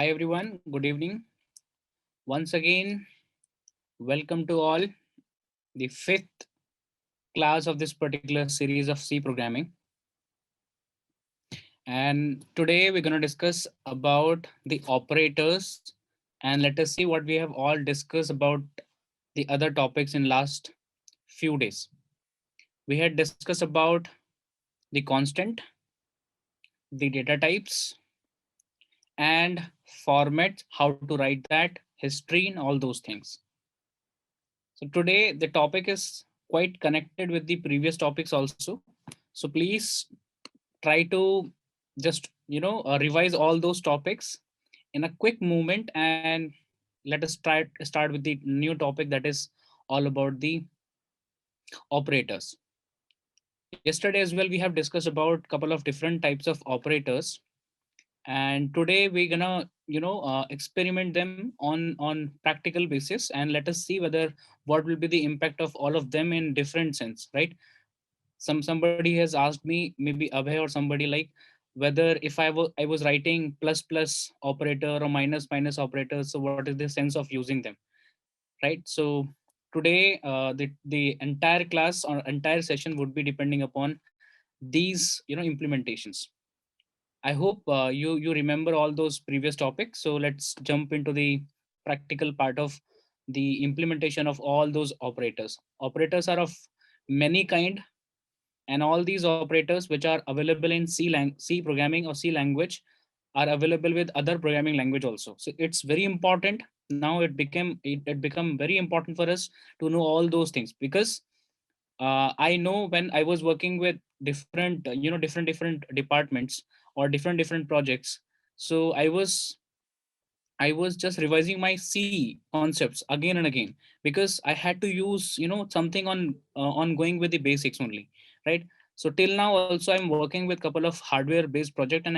Hi everyone, good evening. Once again, welcome to all the fifth class of this particular series of C programming. And today we're going to discuss about the operators and let us see what we have all discussed about the other topics in last few days. We had discussed about the constant, the data types, and format, how to write that, history, and all those things. So today the topic is quite connected with the previous topics also. So please try to just revise all those topics in a quick movement, and let us try start with the new topic that is all about the operators. Yesterday as well we have discussed about couple of different types of operators, and today we're gonna experiment them on practical basis, and let us see whether what will be the impact of all of them in different sense, right? Somebody has asked me, maybe Abhay or somebody, like whether if I was writing plus plus operator or minus minus operator, so what is the sense of using them, right? So today the entire class or entire session would be depending upon these implementations. I hope you remember all those previous topics. So let's jump into the practical part of the implementation of all those operators. Operators are of many kind, and all these operators which are available in C programming or C language are available with other programming language also. So it's very important. Now it become very important for us to know all those things, because I know when I was working with different different departments or different projects. So I was just revising my C concepts again and again, because I had to use something on going with the basics only, right? So till now also I'm working with couple of hardware based project, and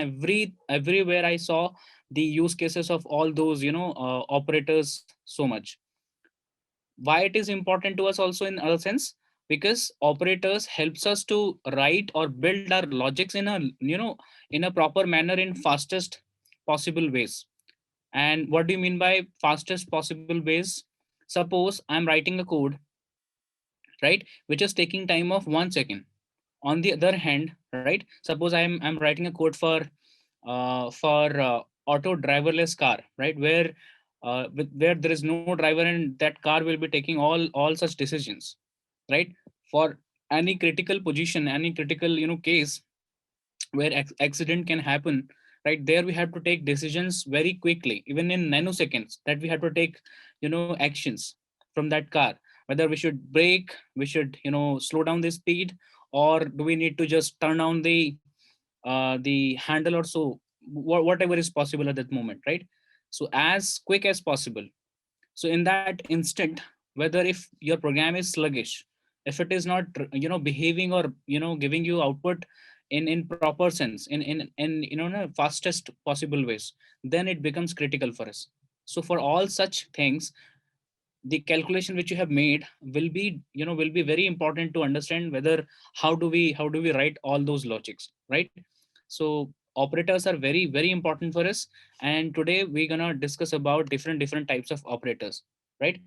everywhere I saw the use cases of all those operators so much. Why it is important to us also in other sense? Because operators helps us to write or build our logics in a in a proper manner in fastest possible ways. And what do you mean by fastest possible ways? Suppose I'm writing a code, right, which is taking time of 1 second. On the other hand, right, suppose I'm writing a code for auto driverless car, right, where there is no driver and that car will be taking all such decisions, right? For any critical position, any critical case where accident can happen, right, there we have to take decisions very quickly, even in nanoseconds, that we have to take actions from that car, whether we should brake, we should slow down the speed, or do we need to just turn down the handle or so, whatever is possible at that moment, right? So as quick as possible. So in that instant, whether if your program is sluggish, if it is not behaving or giving you output in proper sense, in the fastest possible ways, then it becomes critical for us. So for all such things, the calculation which you have made will be very important to understand whether how do we write all those logics, right? So operators are very important for us, and today we're gonna discuss about different types of operators, right?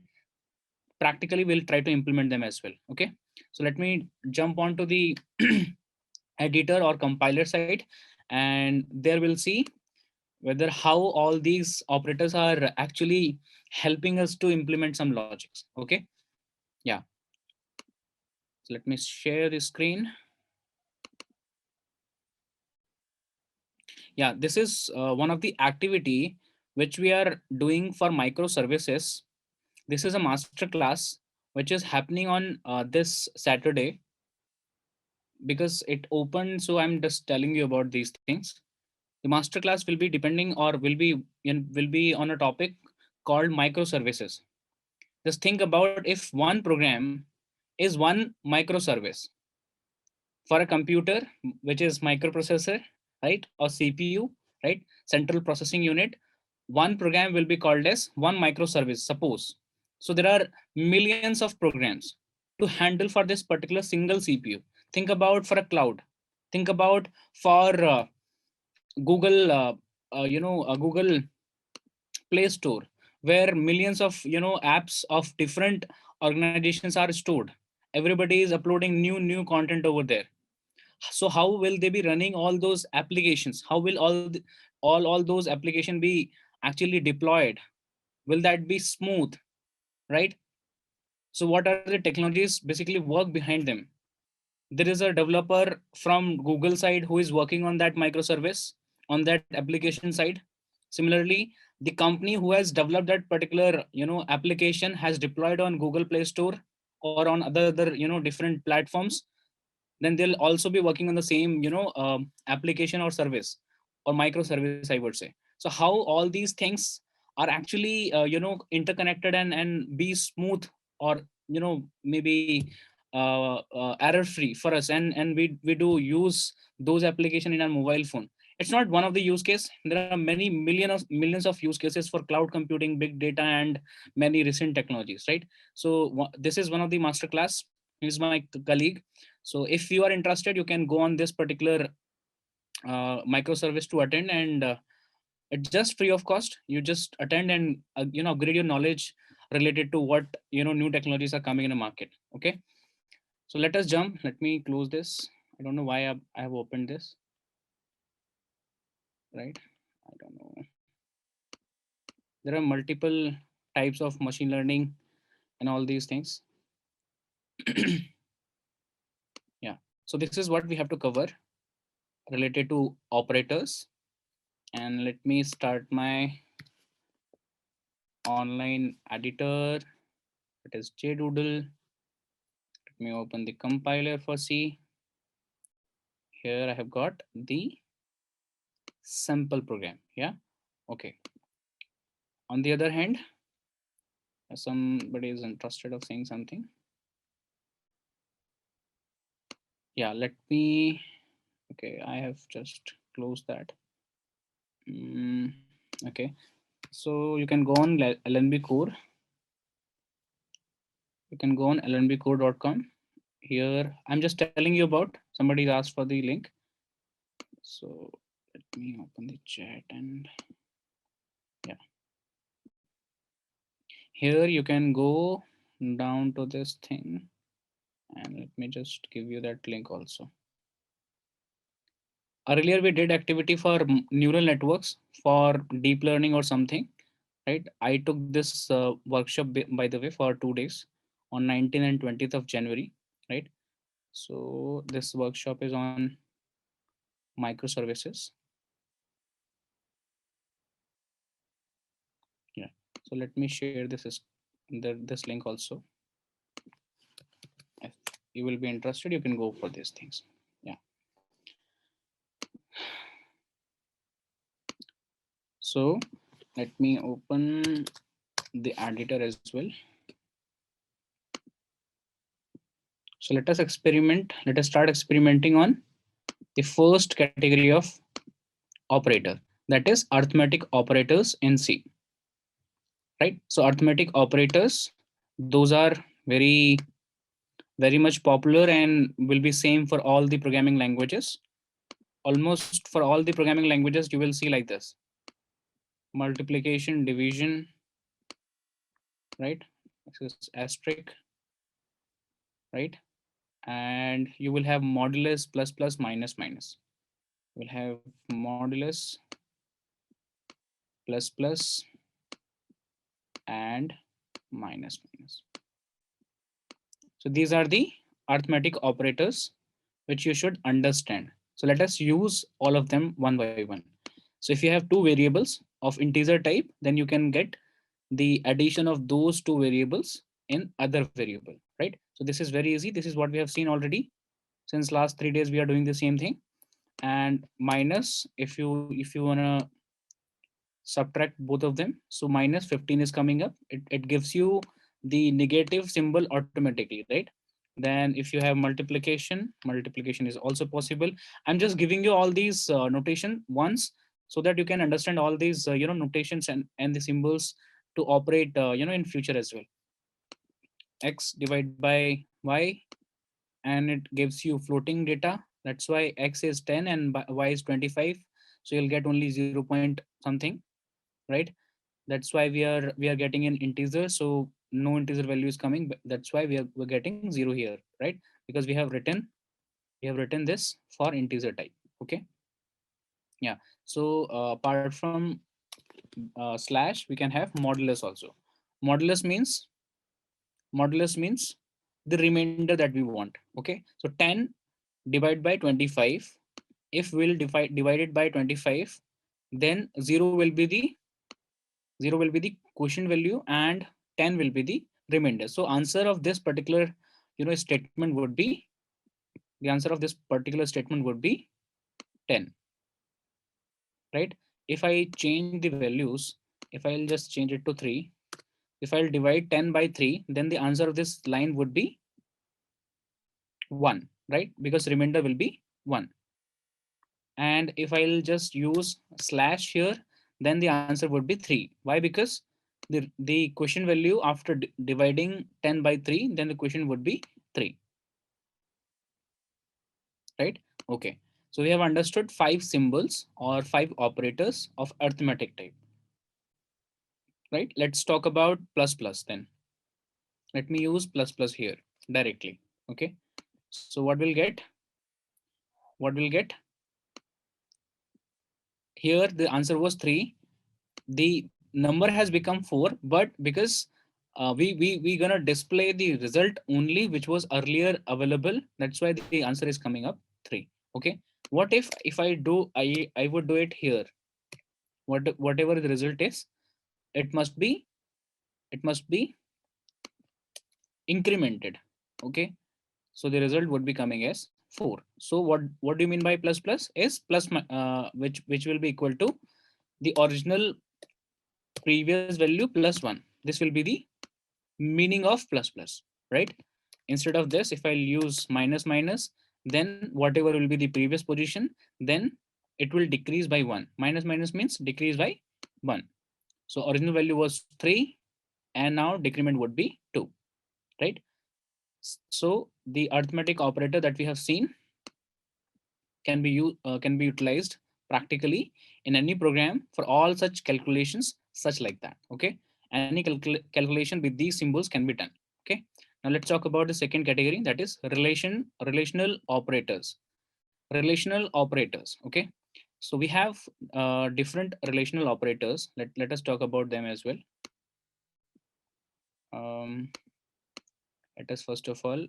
Practically we'll try to implement them as well. Okay, so let me jump on to the editor or compiler side, and there we'll see whether how all these operators are actually helping us to implement some logics. Okay, yeah, so let me share the screen. Yeah, this is one of the activity which we are doing for microservices. This is a master class which is happening on this Saturday, because it opened, so I'm just telling you about these things. The masterclass will be depending or will be on a topic called microservices. Just think about, if one program is one microservice for a computer, which is microprocessor, right, or CPU, right, central processing unit, one program will be called as one microservice, suppose. So there are millions of programs to handle for this particular single CPU. Think about for a cloud. Think about for Google, Google. Play Store, where millions of apps of different organizations are stored. Everybody is uploading new content over there. So how will they be running all those applications? How will all those application be actually deployed? Will that be smooth, right? So what are the technologies basically work behind them? There is a developer from Google side who is working on that microservice, on that application side. Similarly, the company who has developed that particular application has deployed on Google Play Store or on other different platforms. Then they'll also be working on the same application or service or microservice, I would say. So how all these things are actually interconnected and be smooth, or maybe error free for us, and we do use those application in our mobile phone. It's not one of the use case. There are many millions of use cases for cloud computing, big data, and many recent technologies, right? So this is one of the masterclass. He's my colleague. So if you are interested, you can go on this particular microservice to attend, and it's just free of cost. You just attend and upgrade your knowledge related to what new technologies are coming in the market. Okay, so let us jump. Let me close this. I don't know why I have opened this, right? I don't know. There are multiple types of machine learning and all these things. Yeah, so this is what we have to cover related to operators. And let me start my online editor. It is JDoodle. Let me open the compiler for C. Here I have got the sample program. Yeah. Okay. On the other hand, somebody is interested of saying something. Yeah, let me. Okay, I have just closed that. Okay, so you can go on LNB Core. You can go on lnbcore.com. Here, I'm just telling you about. Somebody asked for the link. So let me open the chat and yeah. Here you can go down to this thing, and let me just give you that link also. Earlier we did activity for neural networks for deep learning or something, right? I took this workshop by the way for 2 days on 19th and 20th of January, right? So this workshop is on microservices. Yeah. So let me share this link also. If you will be interested, you can go for these things. Yeah. So let me open the editor as well. So let us experiment. Let us start experimenting on the first category of operator, that is arithmetic operators in C. Right. So arithmetic operators, those are very much popular and will be same for all the programming languages. Almost for all the programming languages, you will see like this: multiplication, division, right? This is asterisk, right? And you will have modulus, plus plus, minus minus. We'll have modulus, plus plus, and minus minus. So these are the arithmetic operators which you should understand. So let us use all of them one by one. So if you have two variables of integer type, then you can get the addition of those two variables in other variable, right? So this is very easy. This is what we have seen already. Since last 3 days, we are doing the same thing. And minus, if you wanna subtract both of them, so minus 15 is coming up. It gives you the negative symbol automatically, right? Then if you have multiplication is also possible. I'm just giving you all these notation once so that you can understand all these notations and the symbols to operate in future as well. X divided by y, and it gives you floating data. That's why x is 10 and y is 25. So you'll get only 0 point something, right? That's why we are getting an integer. So no integer value is coming, but that's why we're getting 0 here, right? Because we have written this for integer type. Okay. Yeah. So apart from slash, we can have modulus also. Modulus means modulus means the remainder that we want. Okay. So 10 divided by 25. If we'll divide it by 25, then 0 will be the quotient value and 10 will be the remainder. So answer of this particular statement would be, the answer of this particular statement would be 10, right? If I change the values, if I'll just change it to 3, if I'll divide 10 by 3, then the answer of this line would be 1, right? Because remainder will be 1. And if I'll just use slash here, then the answer would be 3. Why? Because the question value after dividing 10 by 3, then the question would be 3, right? Okay. So we have understood 5 symbols or 5 operators of arithmetic type, right? Let's talk about plus plus then. Let me use plus plus here directly. Okay. So what we'll get? What we'll get here? The answer was 3. The number has become 4, but because we gonna display the result only which was earlier available, that's why the answer is coming up 3. Okay. What if I would do it here? Whatever the result is, it must be it must be incremented. Okay. So the result would be coming as 4. So what do you mean by plus plus? Is plus which will be equal to the original previous value plus 1. This will be the meaning of plus plus, right? Instead of this, if I'll use minus minus, then whatever will be the previous position, then it will decrease by 1. Minus minus means decrease by 1. So original value was 3, and now decrement would be 2, right? So the arithmetic operator that we have seen can be utilized practically in any program for all such calculations such like that. Okay. Any calculation with these symbols can be done. Okay. Now let's talk about the second category, that is relational operators. Relational operators. Okay. So we have different relational operators. Let us talk about them as well. um, Let us first of all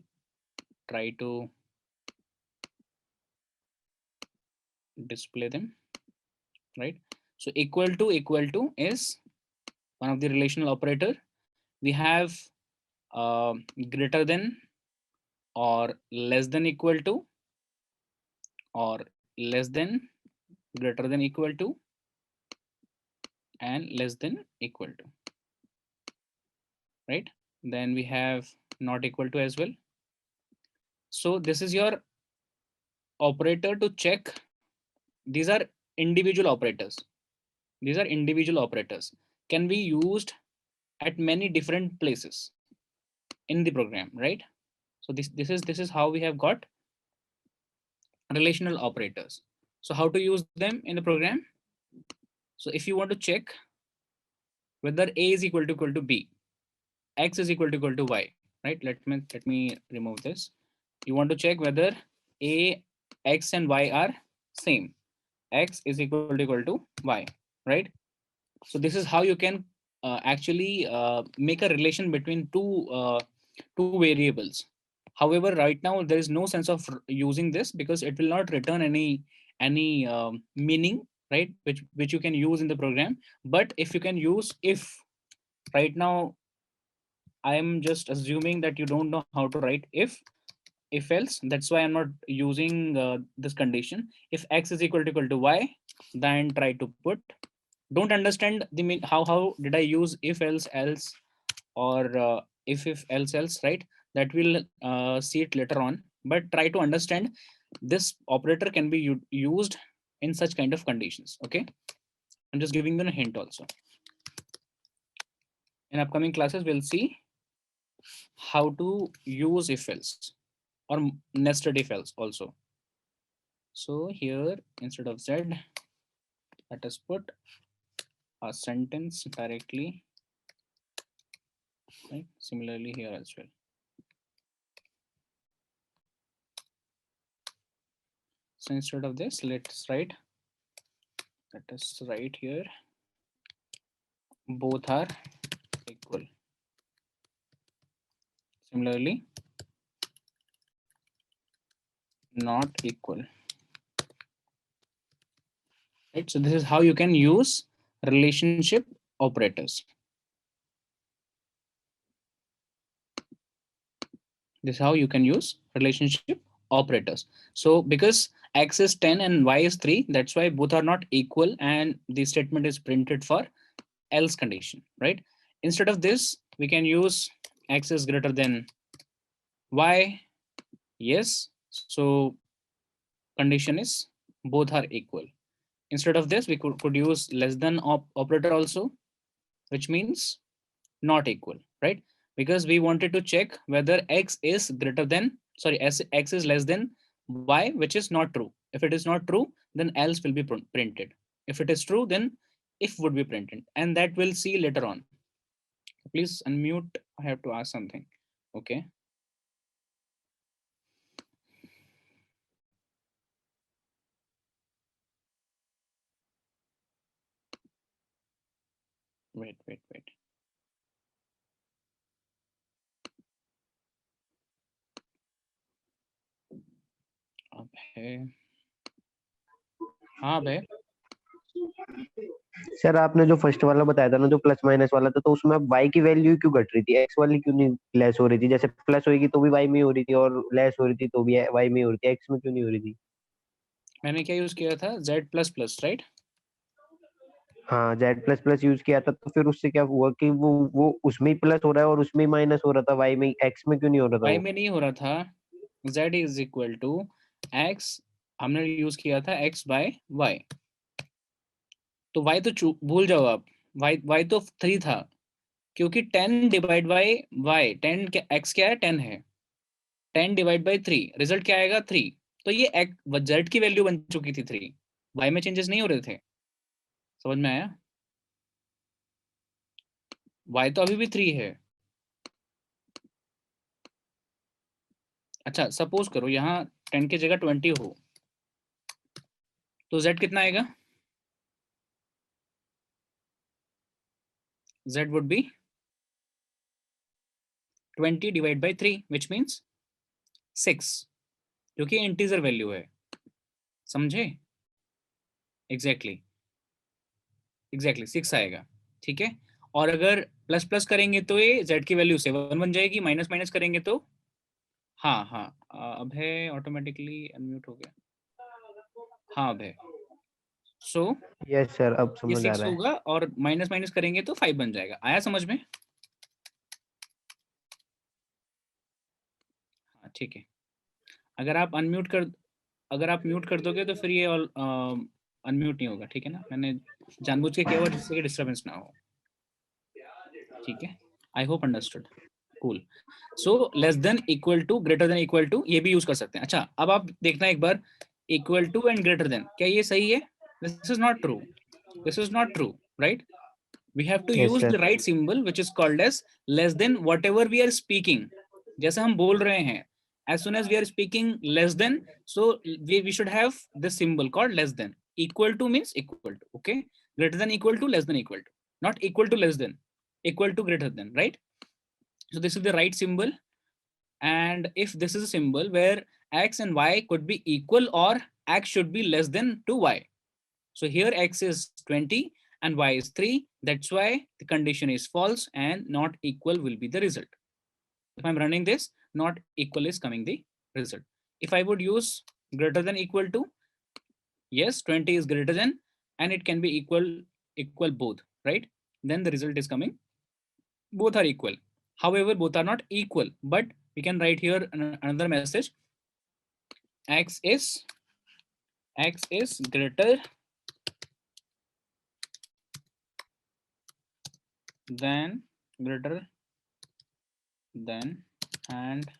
try to display them, right? So equal to is one of the relational operator. We have uh, greater than or less than equal to, or less than, greater than equal to, and less than equal to, right? Then we have not equal to as well. So this is your operator to check. These are individual operators. These are individual operators, can be used at many different places in the program, right? So this is how we have got relational operators. So how to use them in the program? So if you want to check whether a is equal to b, x is equal to y, right? Let me remove this. You want to check whether a, x and y are same. X is equal to y, right? So this is how you can actually make a relation between two variables. However, right now there is no sense of using this because it will not return any meaning, right? Which you can use in the program. But if you can use if, right now I am just assuming that you don't know how to write if else. That's why I'm not using this condition. If x is equal to y, then try to put. Don't understand the mean how did I use if else or if else, right? That will see it later on. But try to understand this operator can be used in such kind of conditions. Okay. I'm just giving you a hint also. In upcoming classes, we'll see how to use if else or nested if else also. So here instead of z, let us put a sentence directly, right? Similarly here as well. So instead of this, let us write here, both are equal. Similarly, not equal. Right? So this is how you can use relationship operators. This is how you can use relationship operators. So because x is 10 and y is 3, that's why both are not equal and the statement is printed for else condition, right? Instead of this, we can use x is greater than y. Yes, so condition is both are equal. Instead of this, we could use less than operator also, which means not equal, right? Because we wanted to check whether x is greater than, sorry, x is less than y, which is not true. If it is not true, then else will be printed. If it is true, then if would be printed, and that we'll see later on. Please unmute. I have to ask something. Okay. Wait. अबे हाँ बे sir आपने जो first वाला बताया था ना, जो plus minus वाला था, तो उसमें वाई की वैल्यू क्यों घट रही थी, एक्स वाली क्यों नहीं लेस हो रही थी? जैसे प्लस होगी तो भी वाई में हो रही थी, और लेस हो रही थी तो भी वाई में हो रही थी, एक्स में क्यों नहीं हो रही थी? मैंने क्या यूज किया था, z++ राइट? हाँ, जेड प्लस प्लस यूज किया था, तो फिर उससे क्या हुआ कि वो उसमें ही प्लस हो रहा है और उसमें ही माइनस हो रहा था, वाई में, एक्स में क्यों नहीं हो रहा था y वो? में नहीं हो रहा था, z is equal to x, हमने यूज किया था x/y। तो y तो भूल जाओ आप, y तो 3 था, क्योंकि 10 डिवाइड बाई y, 10 x क्या है, 10 है, 10 डिवाइड बाई 3, रिजल्ट क्या आएगा, 3। तो ये z की वैल्यू बन चुकी थी 3, y में चेंजेस नहीं हो रहे थे। समझ में आया? y तो अभी भी 3 है। अच्छा सपोज करो यहाँ 10 की जगह 20 हो, तो z कितना आएगा? z would be 20 divide by 3, which means 6, क्योंकि इंटीजर वैल्यू है। समझे? एग्जैक्टली 6 आएगा। ठीक है, और अगर प्लस प्लस करेंगे तो ये z की वैल्यू 7 बन जाएगी, माइनस माइनस करेंगे तो हाँ, अब है ऑटोमेटिकली अनम्यूट हो गया। हाँ अब है। सो यस सर, अब ये समझ आ 6 रहा है। होगा और माइनस माइनस करेंगे तो 5 बन जाएगा। आया समझ में? हाँ ठीक है। अगर आप म्यूट कर दोगे तो फिर ये अनम्यूट नहीं होगा। ठीक है ना, मैंने जानबूझ के किया हुआ जिससे कि डिस्टर्बेंस ना हो। ठीक है, I hope understood. Cool. So less than equal to, greater than equal to, ये भी यूज कर सकते हैं। अच्छा अब आप देखना एक बार, equal to and greater than, क्या ये सही है? This is not true, this is not true, right? We have to yes use the sir. right symbol which is called as less than whatever we are speaking। जैसे हम बोल रहे हैं, as soon as we are speaking less than, so we should have this symbol called less than। equal to means equal to, okay? Greater than equal to, less than equal to, not equal to less than, equal to greater than, right? So this is the right symbol, and if this is a symbol where x and y could be equal, or x should be less than to y. So here x is 20 and y is 3. That's why the condition is false and not equal will be the result. If I'm running this, not equal is coming the result. If I would use greater than equal to, yes, 20 is greater than, and it can be equal both, right? Then the result is coming, both are equal. However, both are not equal, but we can write here another message. X is greater than, greater than, and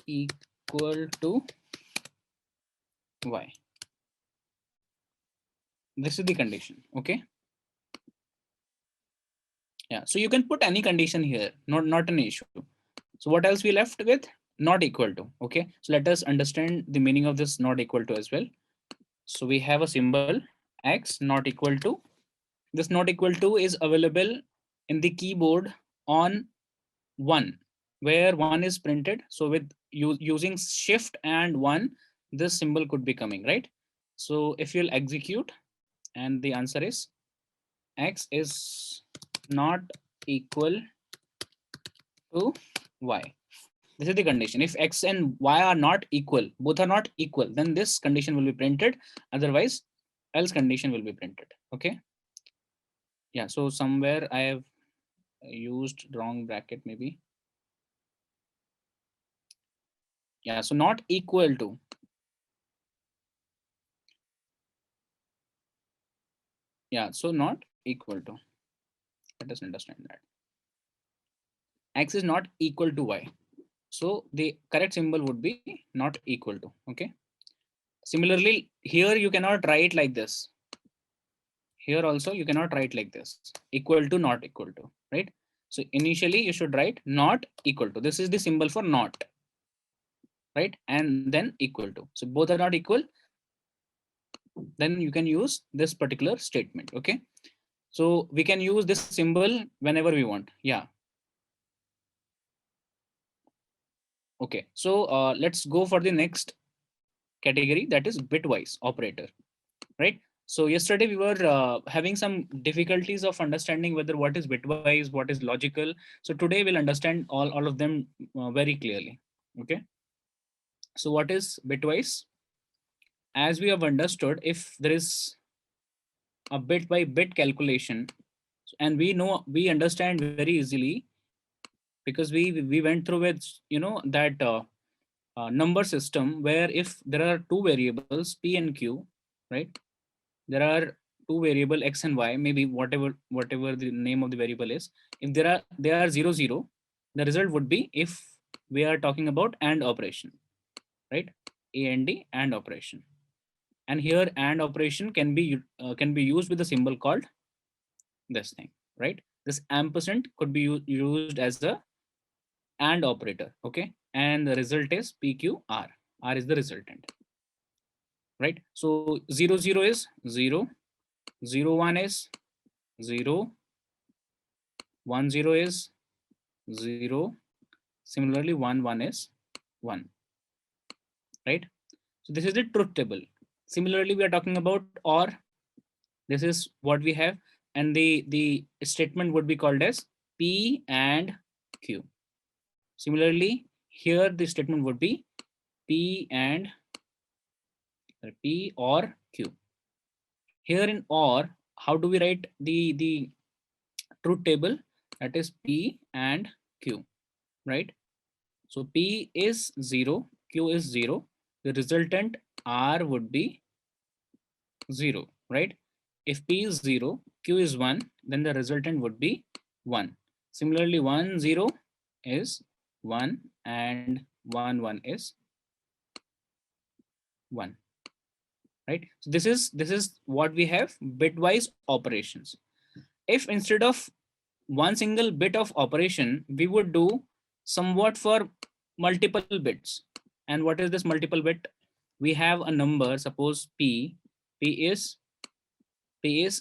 equal to y. This is the condition. Okay. Yeah. So you can put any condition here, not an issue. So what else we left with? Not equal to. Okay. So let us understand the meaning of this not equal to as well. So we have a symbol x not equal to. This not equal to is available in the keyboard on 1, where 1 is printed. So with using shift and 1, this symbol could be coming, right? So if you'll execute, and the answer is x is not equal to y. This is the condition. If x and y are not equal, both are not equal, then this condition will be printed. Otherwise, else condition will be printed. Okay. Yeah. So somewhere I have used wrong bracket maybe. Yeah. So not equal to. Yeah. So not equal to. Let us understand that. X is not equal to y. So the correct symbol would be not equal to. Okay. Similarly, here you cannot write like this. Here also you cannot write like this, equal to, not equal to, right? So initially you should write not equal to. This is the symbol for not, right? And then equal to. So both are not equal, then you can use this particular statement. Okay. So we can use this symbol whenever we want. Yeah. Okay. So let's go for the next category, that is bitwise operator, right? So yesterday we were having some difficulties of understanding whether what is bitwise, what is logical. So today we'll understand all of them very clearly. Okay. So what is bitwise? As we have understood, if there is a bit by bit calculation, and we understand very easily because we went through with that number system, where if there are two variables p and q, right? There are two variable x and y, maybe whatever the name of the variable is. If they are 0 0, the result would be, if we are talking about and operation, right? A and d and operation. And here and operation can be used with a symbol called this thing, right? This ampersand could be used as the and operator. Okay. And the result is pqr. R is the resultant, right? So 0 0 is 0, 0 1 is 0, 1 0 is 0. Similarly, 1 1 is 1, right? So this is the truth table. Similarly, we are talking about or. This is what we have, and the statement would be called as p and q. Similarly, here the statement would be p and p or q. Here in or, how do we write the truth table? That is p and q, right? So p is 0, q is 0. The resultant r would be 0, right? If p is 0, q is 1, then the resultant would be 1. Similarly, 1 0 is 1, and 1 1 is 1, right? So this is what we have bitwise operations. If instead of one single bit of operation, we would do somewhat for multiple bits. And what is this multiple bit? We have a number, suppose p. P is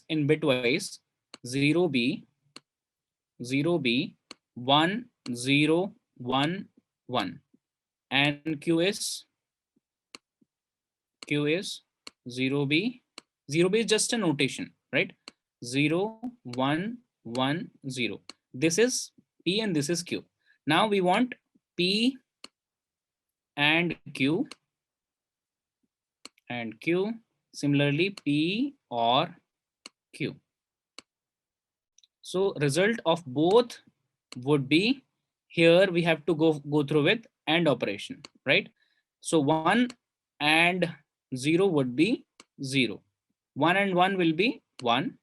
in bitwise 0b, 0b, 1 0 1 1, and q is 0b. 0b is just a notation, right? 0 1 1 0. This is p and this is q. Now we want p and q and q. Similarly, p or q. So result of both would be, here we have to go through with AND operation, right? So 1 and 0 would be 0. 1 and 1 will be 1.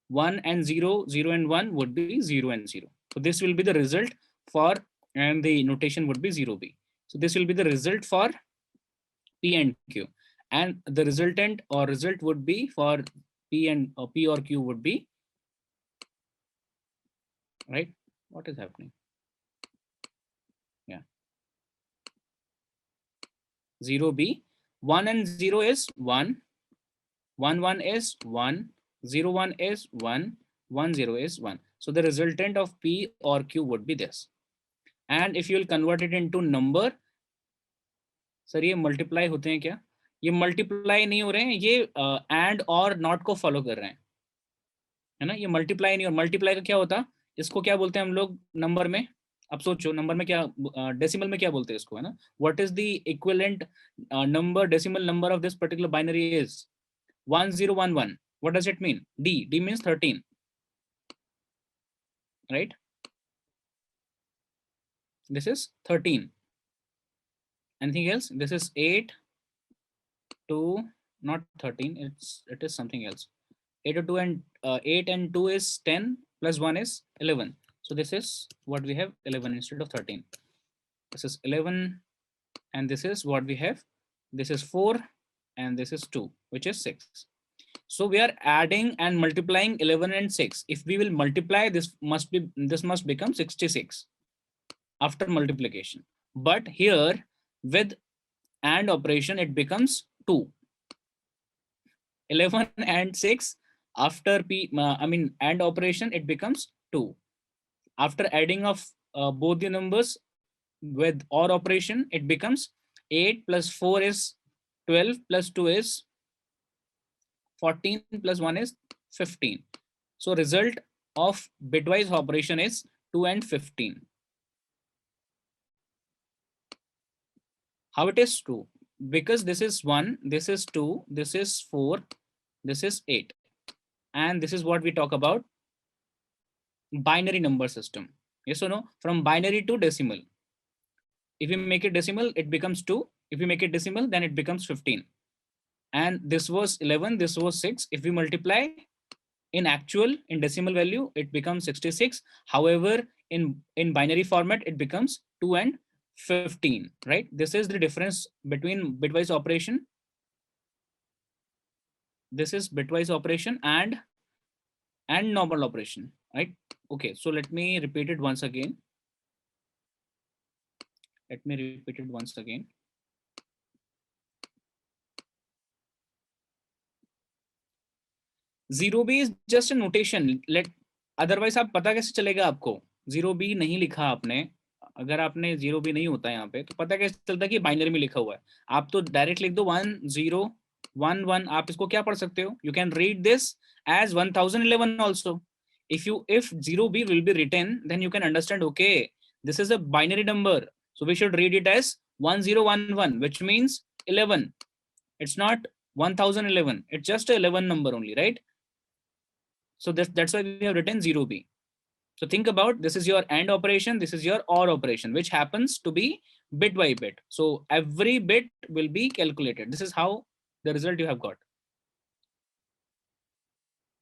1 and 0, 0 and 1 would be 0 and 0. So this will be the result for, and the notation would be 0b. So this will be the result for p and q. And the resultant or result would be for P and P or Q would be, right? What is happening? Yeah, 0B, 1 and 0 is 1, 1 1 is 1, 0 1 is 1, 1 0 is 1. So the resultant of P or Q would be this. And if you will convert it into number, sir ये multiply होते हैं क्या? ये multiply नहीं हो रहे हैं, ये एंड और नॉट को फॉलो कर रहे हैं, है ना? ये मल्टीप्लाई नहीं, और मल्टीप्लाई का क्या होता, इसको क्या बोलते हैं हम लोग नंबर में? अब सोचो नंबर में क्या, डेसिमल में क्या बोलते हैं इसको, है ना? What is the equivalent number, decimal number of this particular binary is 1011. What does it mean? D means 13, right? This is 13. Anything else? This is 8 2, not 13, it is something else. 8 or 2 and 8 and 2 is 10, plus 1 is 11. So this is what we have, 11 instead of 13. This is 11, and this is what we have. This is 4, and this is 2, which is 6. So we are adding and multiplying 11 and 6. If we will multiply, this must become 66 after multiplication. But here with AND operation, it becomes 2. 11 and 6 after AND operation, it becomes 2. After adding of both the numbers with OR operation, it becomes 8 plus 4 is 12 plus 2 is 14 plus 1 is 15. So result of bitwise operation is 2 and 15. How it is 2? Because this is 1, this is 2, this is 4, this is 8. And this is what we talk about, binary number system. Yes or no? From binary to decimal. If you make it decimal, it becomes 2. If you make it decimal, then it becomes 15. And this was 11, this was 6. If we multiply in actual, in decimal value, it becomes 66. However, in binary format, it becomes 2 and 15, right? This is the difference between bitwise operation. This is bitwise operation and normal operation, right? Okay, so let me repeat it once again. Let me repeat it once again. Zero B is just a notation. Let otherwise आप पता कैसे चलेगा आपको? Zero B नहीं लिखा आपने, अगर आपने 0 भी नहीं होता है यहाँ पे, तो पता कैसे चलता है कि बाइनरी में लिखा हुआ है? आप तो डायरेक्ट लिख दो 1 0 1 1. आप इसको क्या पढ़ सकते हो? You can read this as 1011 also. If 0B will be written, then you can understand, okay, this is a binary number, so we should read it as 1011, which means 11. It's not 1011. It's just a 11 number only, right? So that's why we have written 0B. So think about, this is your AND operation, this is your OR operation, which happens to be bit by bit. So every bit will be calculated. This is how the result you have got.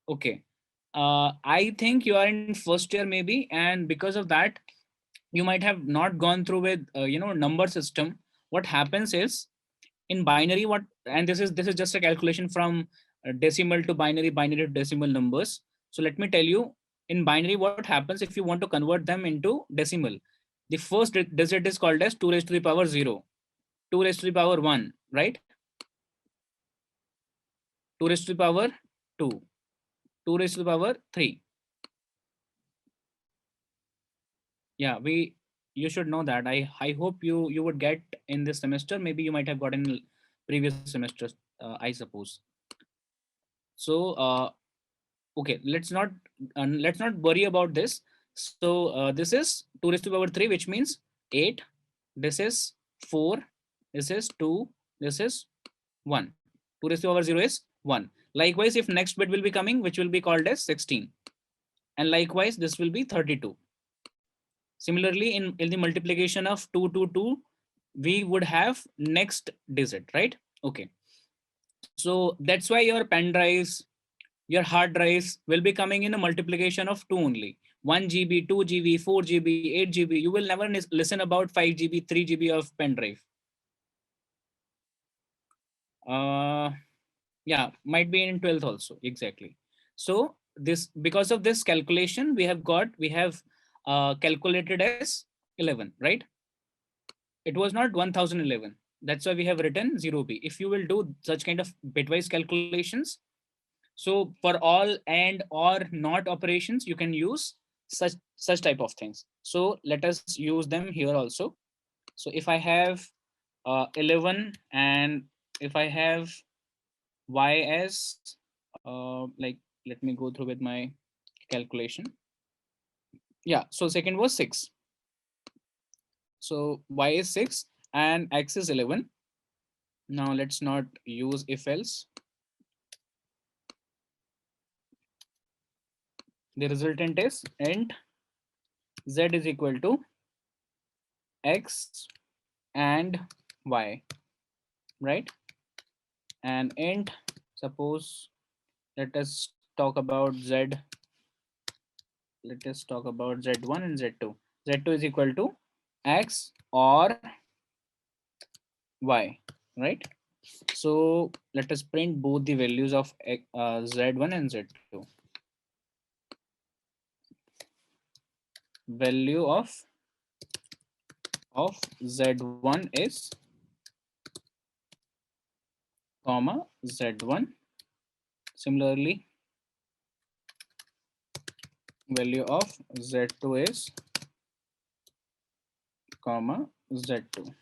Okay. I think you are in first year maybe, and because of that, you might have not gone through with number system. What happens is, in binary, and this is just a calculation from decimal to binary, binary to decimal numbers. So let me tell you, in binary, what happens if you want to convert them into decimal? The first digit is called as 2 raised to the power 0, 2 raised to the power 1, right? 2 raised to the power 2, 2 raised to the power 3. Yeah, you should know that. I hope you would get in this semester. Maybe you might have gotten in previous semesters, I suppose. So okay, let's not worry about this. So this is 2 raised to the power 3, which means 8. This is 4. This is 2. This is 1. 2 raised to the power 0 is 1. Likewise, if next bit will be coming, which will be called as 16. And likewise, this will be 32. Similarly, in the multiplication of 2 to 2, we would have next digit, right? Okay. So that's why your pen drives, your hard drives will be coming in a multiplication of 2 only. 1 GB, 2 GB, 4 GB, 8 GB. You will never listen about 5 GB, 3 GB of pen drive. Yeah, might be in 12th also, exactly. So this, because of this calculation, we have calculated as 11, right? It was not 1011. That's why we have written 0b. If you will do such kind of bitwise calculations, so for all and or not operations, you can use such type of things. So let us use them here also. So if I have 11, and if I have y as like, let me go through with my calculation. Yeah, so second was 6. So y is 6 and x is 11. Now let's not use if else. The resultant is int z is equal to x and y, right? And int, suppose, let us talk about z. Let us talk about z1 and z2. Z2 is equal to x or y, right? So let us print both the values of z1 and z2. Value of z1 is comma z1. Similarly, value of z2 is comma z2.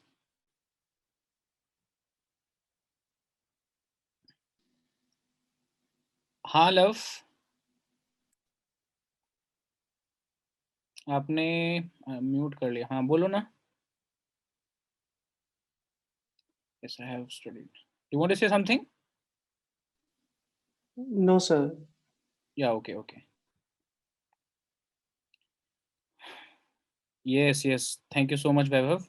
हाँ love, आपने mute कर लिया, हाँ बोलो ना. Yes, I have studied. You want to say something? No, sir. Yeah, okay, okay. Yes, yes. Thank you so much, Vaibhav.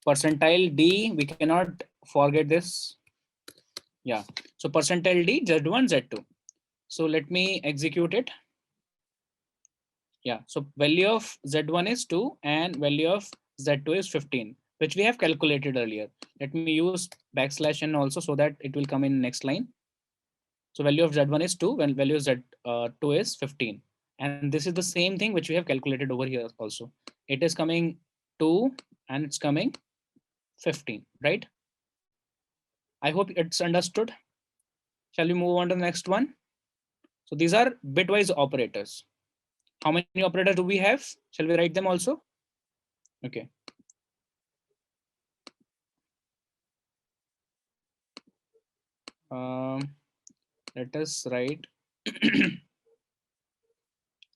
Percentile D, we cannot forget this. Yeah. So percentile D, Z1, Z2. So let me execute it. Yeah. So value of Z1 is 2 and value of Z2 is 15, which we have calculated earlier. Let me use backslash n also so that it will come in next line. So value of Z1 is 2 when value of Z2 is 15. And this is the same thing which we have calculated over here also. It is coming 2 and it's coming 15, right? I hope it's understood. Shall we move on to the next one? So these are bitwise operators. How many operators do we have? Shall we write them also? Okay. Let us write.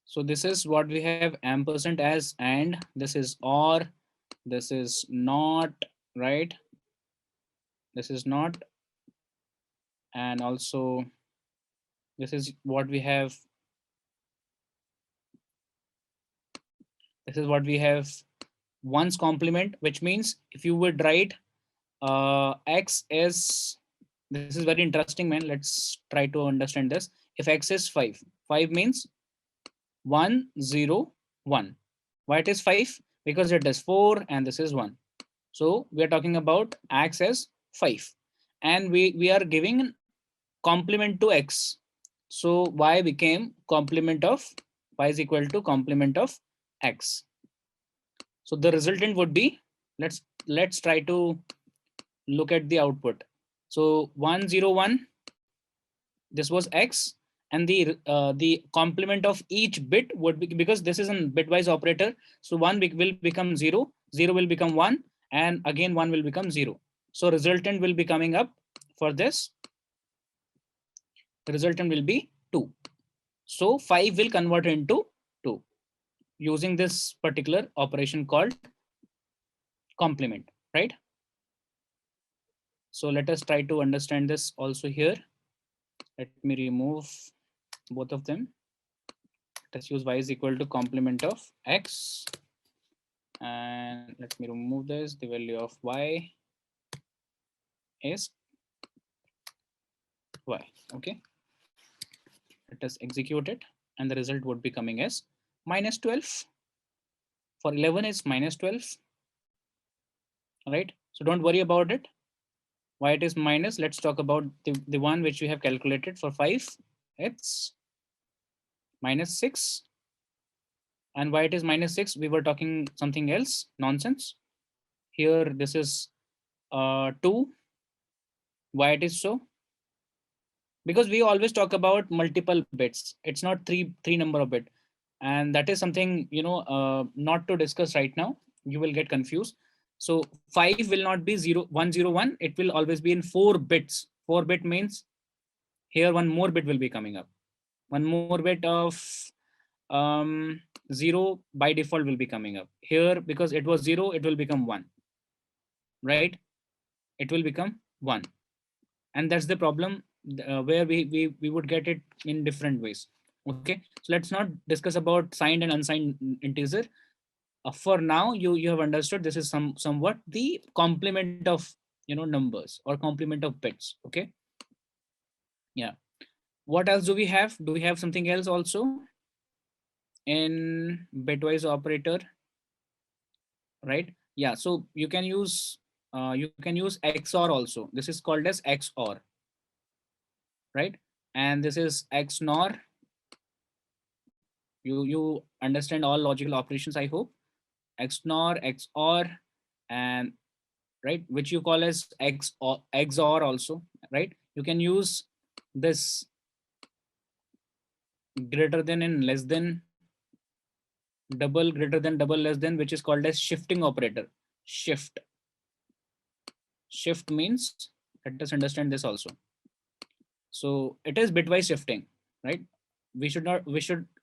So this is what we have ampersand as and, this is or, this is not, right? This is not, and also this is what we have. This is what we have one's complement, which means if you would write x is, this is very interesting, man. Let's try to understand this. If x is 5, 5 means 1 0 1. Why it is 5? Because it is 4 and this is 1. So we are talking about x as 5, and we are giving complement to x. So y became complement of, y is equal to complement of x. So the resultant would be, let's try to look at the output. So 1 0 1, this was x, and the complement of each bit would be, because this is a bitwise operator, so 1 will become 0, 0 will become 1, and again 1 will become 0. So resultant will be coming up for this. The resultant will be 2. So 5 will convert into 2 using this particular operation called complement, right? So let us try to understand this also here. Let me remove both of them. Let's use y is equal to complement of x, and let me remove this. The value of y is y. Okay, let us execute it, and the result would be coming as minus 12. For 11 is minus 12, right? So don't worry about it. Why it is minus? Let's talk about the one which we have calculated for 5. It's minus 6. And why it is minus 6? We were talking something else, nonsense. Here, this is 2. Why it is so? Because we always talk about multiple bits. It's not three number of bit, and that is something, not to discuss right now. You will get confused. So 5 will not be 0101. It will always be in 4 bits. 4 bit means here one more bit will be coming up. One more bit of 0 by default will be coming up here, because it was 0, it will become 1, right? It will become 1. And that's the problem, where we would get it in different ways. Okay, so let's not discuss about signed and unsigned integer. For now, you have understood this is somewhat the complement of, numbers, or complement of bits. Okay, yeah. What else do we have? Do we have something else also in bitwise operator? Right, yeah. So you can use XOR also. This is called as XOR, right? And this is XNOR. You understand all logical operations, I hope. XNOR, XOR, and right, which you call as XOR also, right? You can use this greater than and less than, double, greater than, double, less than, which is called as shifting operator. Shift means, let us understand this also. So it is bitwise shifting, right? We should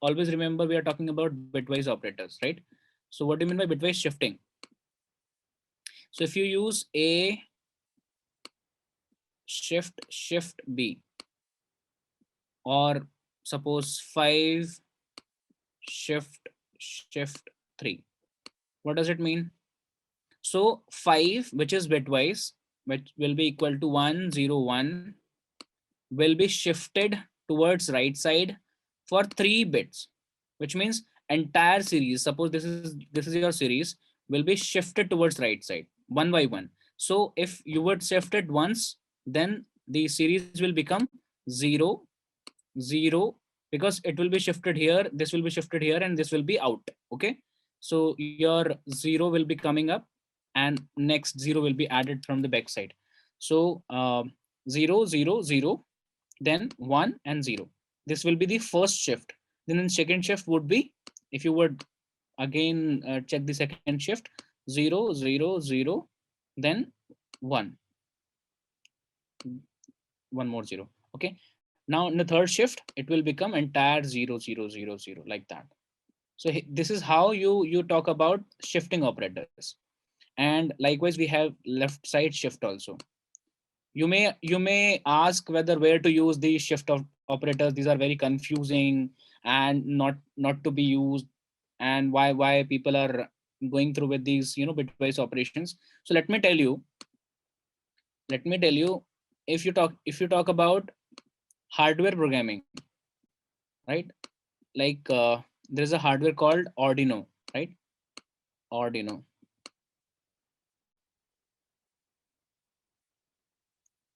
always remember we are talking about bitwise operators, right? So what do you mean by bitwise shifting? So if you use A shift B, or suppose 5 shift 3, what does it mean? So 5, which is bitwise, which will be equal to 101, will be shifted towards right side for 3 bits, which means entire series, suppose this is your series, will be shifted towards right side one by one. So if you would shift it once, then the series will become 0 0, because it will be shifted here, this will be shifted here, and this will be out. Okay, so your 0 will be coming up, and next 0 will be added from the back side. So 0 0 0, then 1 and 0. This will be the first shift. Then in second shift would be, if you would again check the second shift, 0 0 0, then 1, one more 0. Okay, now in the third shift it will become entire 0 0 0 0, like that. So this is how you talk about shifting operators. And likewise we have left side shift also. You may ask whether where to use these shift of operators. These are very confusing and not to be used, and why people are going through with these bitwise operations. So let me tell you, if you talk about hardware programming, right? Like there is a hardware called Arduino, right? Arduino.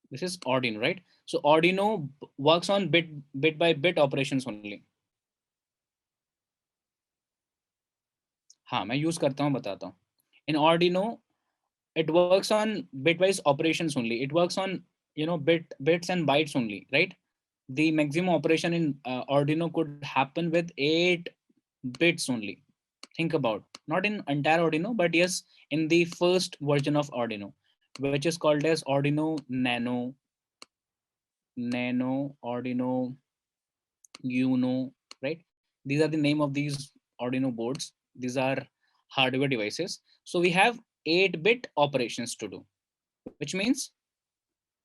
This is Arduino, right? So Arduino works on bit by bit operations only. हाँ, मैं use करता हूँ, बताता हूँ. In Arduino, it works on bitwise operations only. It works on bits and bytes only, right? The maximum operation in Arduino could happen with 8 bits only. Think about, not in entire Arduino, but yes, in the first version of Arduino, which is called as Arduino Nano, Arduino Uno, right? These are the name of these Arduino boards. These are hardware devices. So we have 8-bit operations to do, which means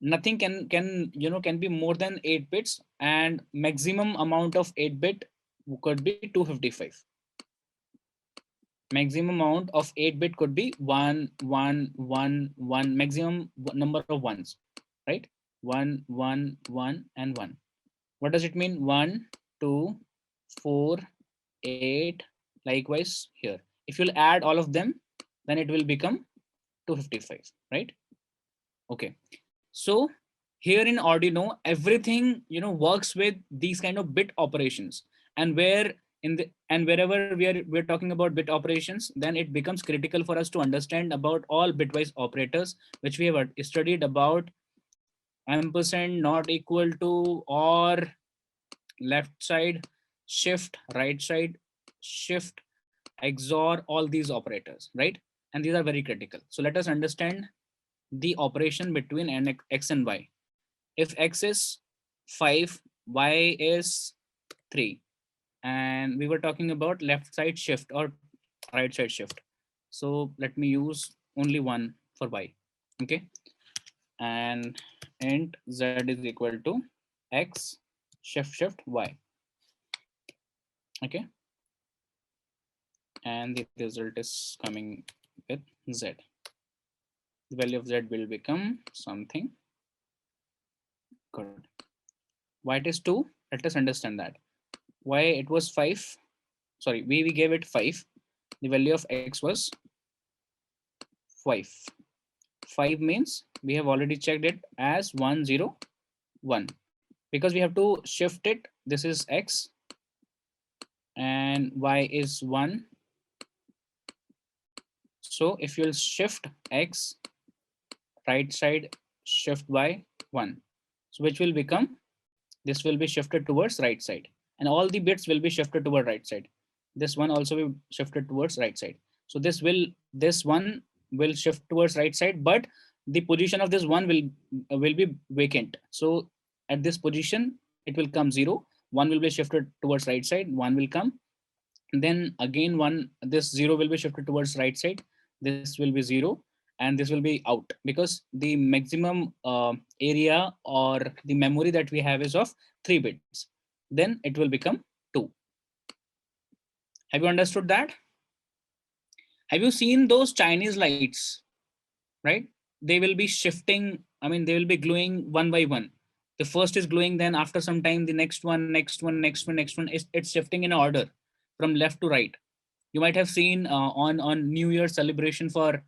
nothing can be more than 8 bits, and maximum amount of 8-bit could be 255. Maximum amount of 8-bit could be 1 1 1 1, maximum number of ones, right? 1 1 1 and 1. What does it mean? 1 2 4 8. Likewise here, if you'll add all of them, then it will become 255, right? Okay, So here in Arduino, everything works with these kind of bit operations, and wherever we're talking about bit operations, then it becomes critical for us to understand about all bitwise operators, which we have studied about ampersand not equal to, or left side shift, right side shift, XOR, all these operators, right? And these are very critical. So let us understand the operation between x and y. If x is 5, y is 3, and we were talking about left side shift or right side shift. So let me use only one for y. Okay, and int z is equal to x shift y. Okay, and the result is coming with z. The value of z will become something good. Y it is 2. Let us understand that. Y it was 5. Sorry, we gave it 5. The value of x was 5. 5 means we have already checked it as 1 0 1, because we have to shift it. This is x and y is 1. So if you'll shift x, right side shift y 1, so which will become, this will be shifted towards right side, and all the bits will be shifted toward right side. This one also will shifted towards right side. So this one will shift towards right side, but the position of this one will be vacant. So at this position it will come 0. One will be shifted towards right side, one will come, then again one, this 0 will be shifted towards right side, this will be 0, and this will be out, because the maximum area or the memory that we have is of 3 bits. Then it will become 2. Have you understood that? Have you seen those Chinese lights, right? They will be shifting, I mean, they will be glowing one by one. The first is glowing, then after some time the next one, it's shifting in order from left to right. You might have seen on New Year celebration for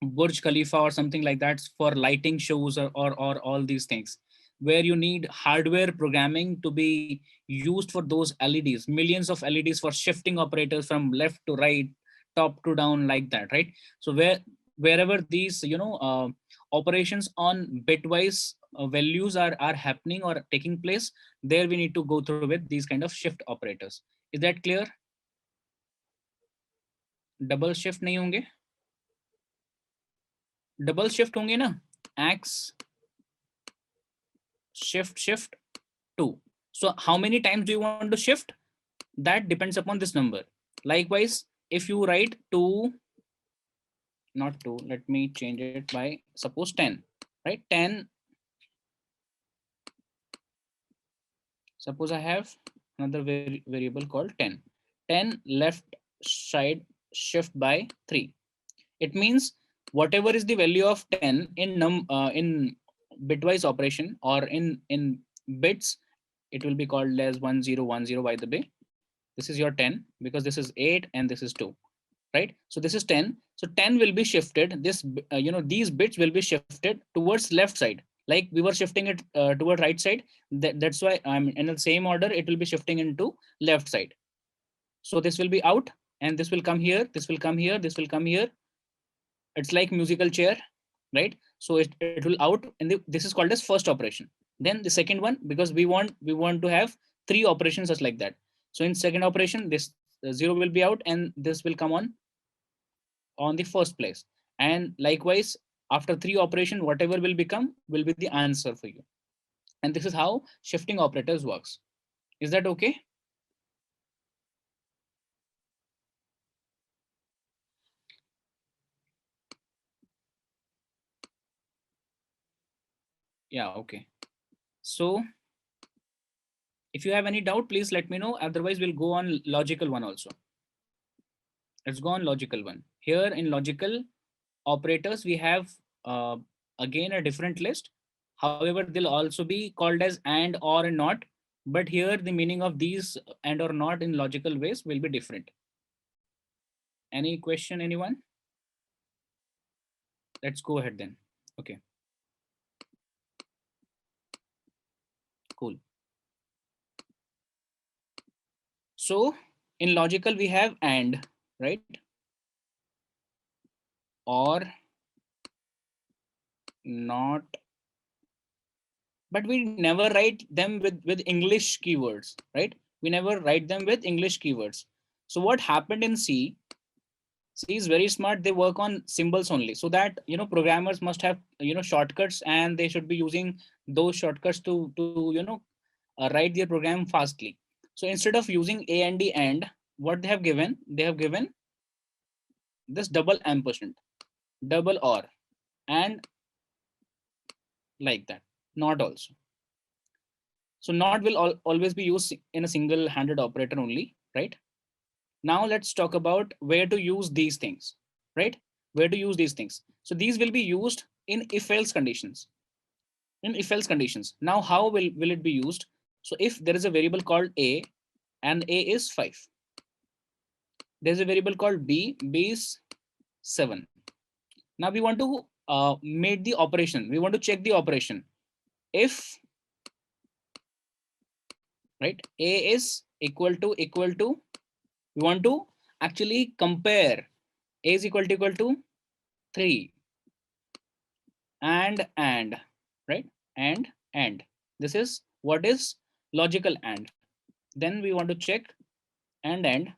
Burj Khalifa or something like that, for lighting shows, or all these things, where you need hardware programming to be used for those LEDs, millions of LEDs for shifting operators from left to right, top to down, like that, right? So wherever these operations on bitwise values are happening or taking place, there we need to go through with these kind of shift operators. Is that clear? Double shift नहीं होंगे, double shift होंगे ना, x shift 2. So how many times do you want to shift? That depends upon this number. Likewise, if you write 2, not 2, let me change it by, suppose 10, right? 10, suppose I have another variable called 10. 10 left side shift by 3. It means whatever is the value of 10 in bitwise operation, or in bits, it will be called as 1010. By the way, this is your 10, because this is 8 and this is 2, right? So this is 10. So 10 will be shifted, this these bits will be shifted towards left side, like we were shifting it toward right side. That's why I'm in the same order, it will be shifting into left side. So this will be out, and this will come here, this will come here, this will come here. It's like musical chair, right? So it will out, and this is called as first operation. Then the second one, because we want to have 3 operations just like that. So in second operation, this 0 will be out, and this will come on the first place. And likewise, after 3 operation, whatever will become will be the answer for you. And this is how shifting operators works. Is that okay? Yeah, okay. So if you have any doubt, please let me know. Otherwise, we'll go on logical one also. Let's go on logical one. Here in logical operators, we have again a different list. However, they'll also be called as and, or, and not. But here the meaning of these and or not in logical ways will be different. Any question, anyone? Let's go ahead then. Okay. Cool. So in logical we have and, right? Or, not, but we never write them with English keywords, right? We never write them with English keywords. So what happened in C? C is very smart. They work on symbols only, so that programmers must have shortcuts, and they should be using those shortcuts to write their program fastly. So instead of using a and d and, what they have given this double ampersand, double or, and like that. Not also. So not will always be used in a single handed operator only, right? Now let's talk about where to use these things, right? Where to use these things. So these will be used in if else conditions. In if else conditions. Now how will it be used? So if there is a variable called a and a is 5, there's a variable called b is 7. Now we want to make the operation. We want to check the operation. If, right, a is equal to, we want to actually compare a is equal to 3 and, right, and this is what is logical and. Then we want to check and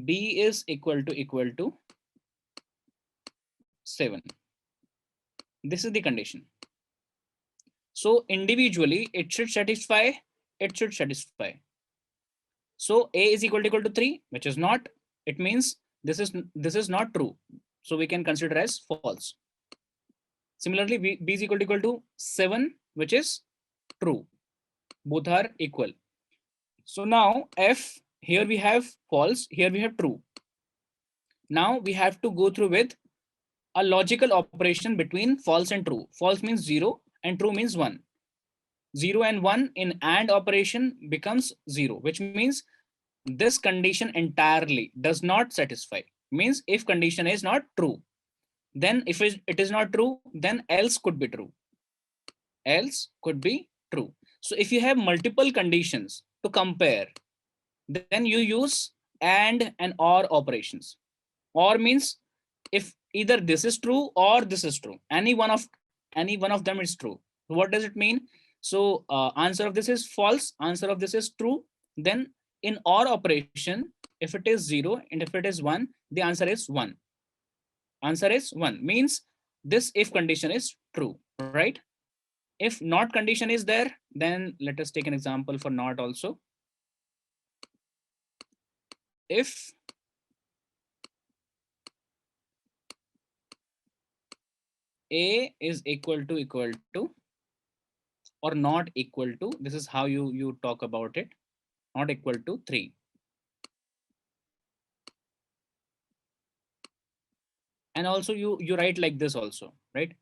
b is equal to 7. This is the condition. So individually it should satisfy, so a is equal to 3, which is not, it means this is not true, so we can consider as false. Similarly, b is equal to 7, which is true. Both are equal. So now f, here we have false, here we have true. Now we have to go through with a logical operation between false and true. False means 0 and true means 1. 0 and 1 in AND operation becomes 0, which means this condition entirely does not satisfy. Means if condition is not true, then if it is not true, then else could be true. Else could be true. So if you have multiple conditions to compare, then you use and or operations. Or means if either this is true or this is true, any one of them is true. What does it mean? So answer of this is false, answer of this is true. Then in or operation, if it is 0 and if it is 1, the answer is 1. Answer is 1 means this if condition is true, right? If not condition is there, then let us take an example for not also. If a is equal to or not equal to, this is how you talk about it, not equal to 3. And also you write like this also, right?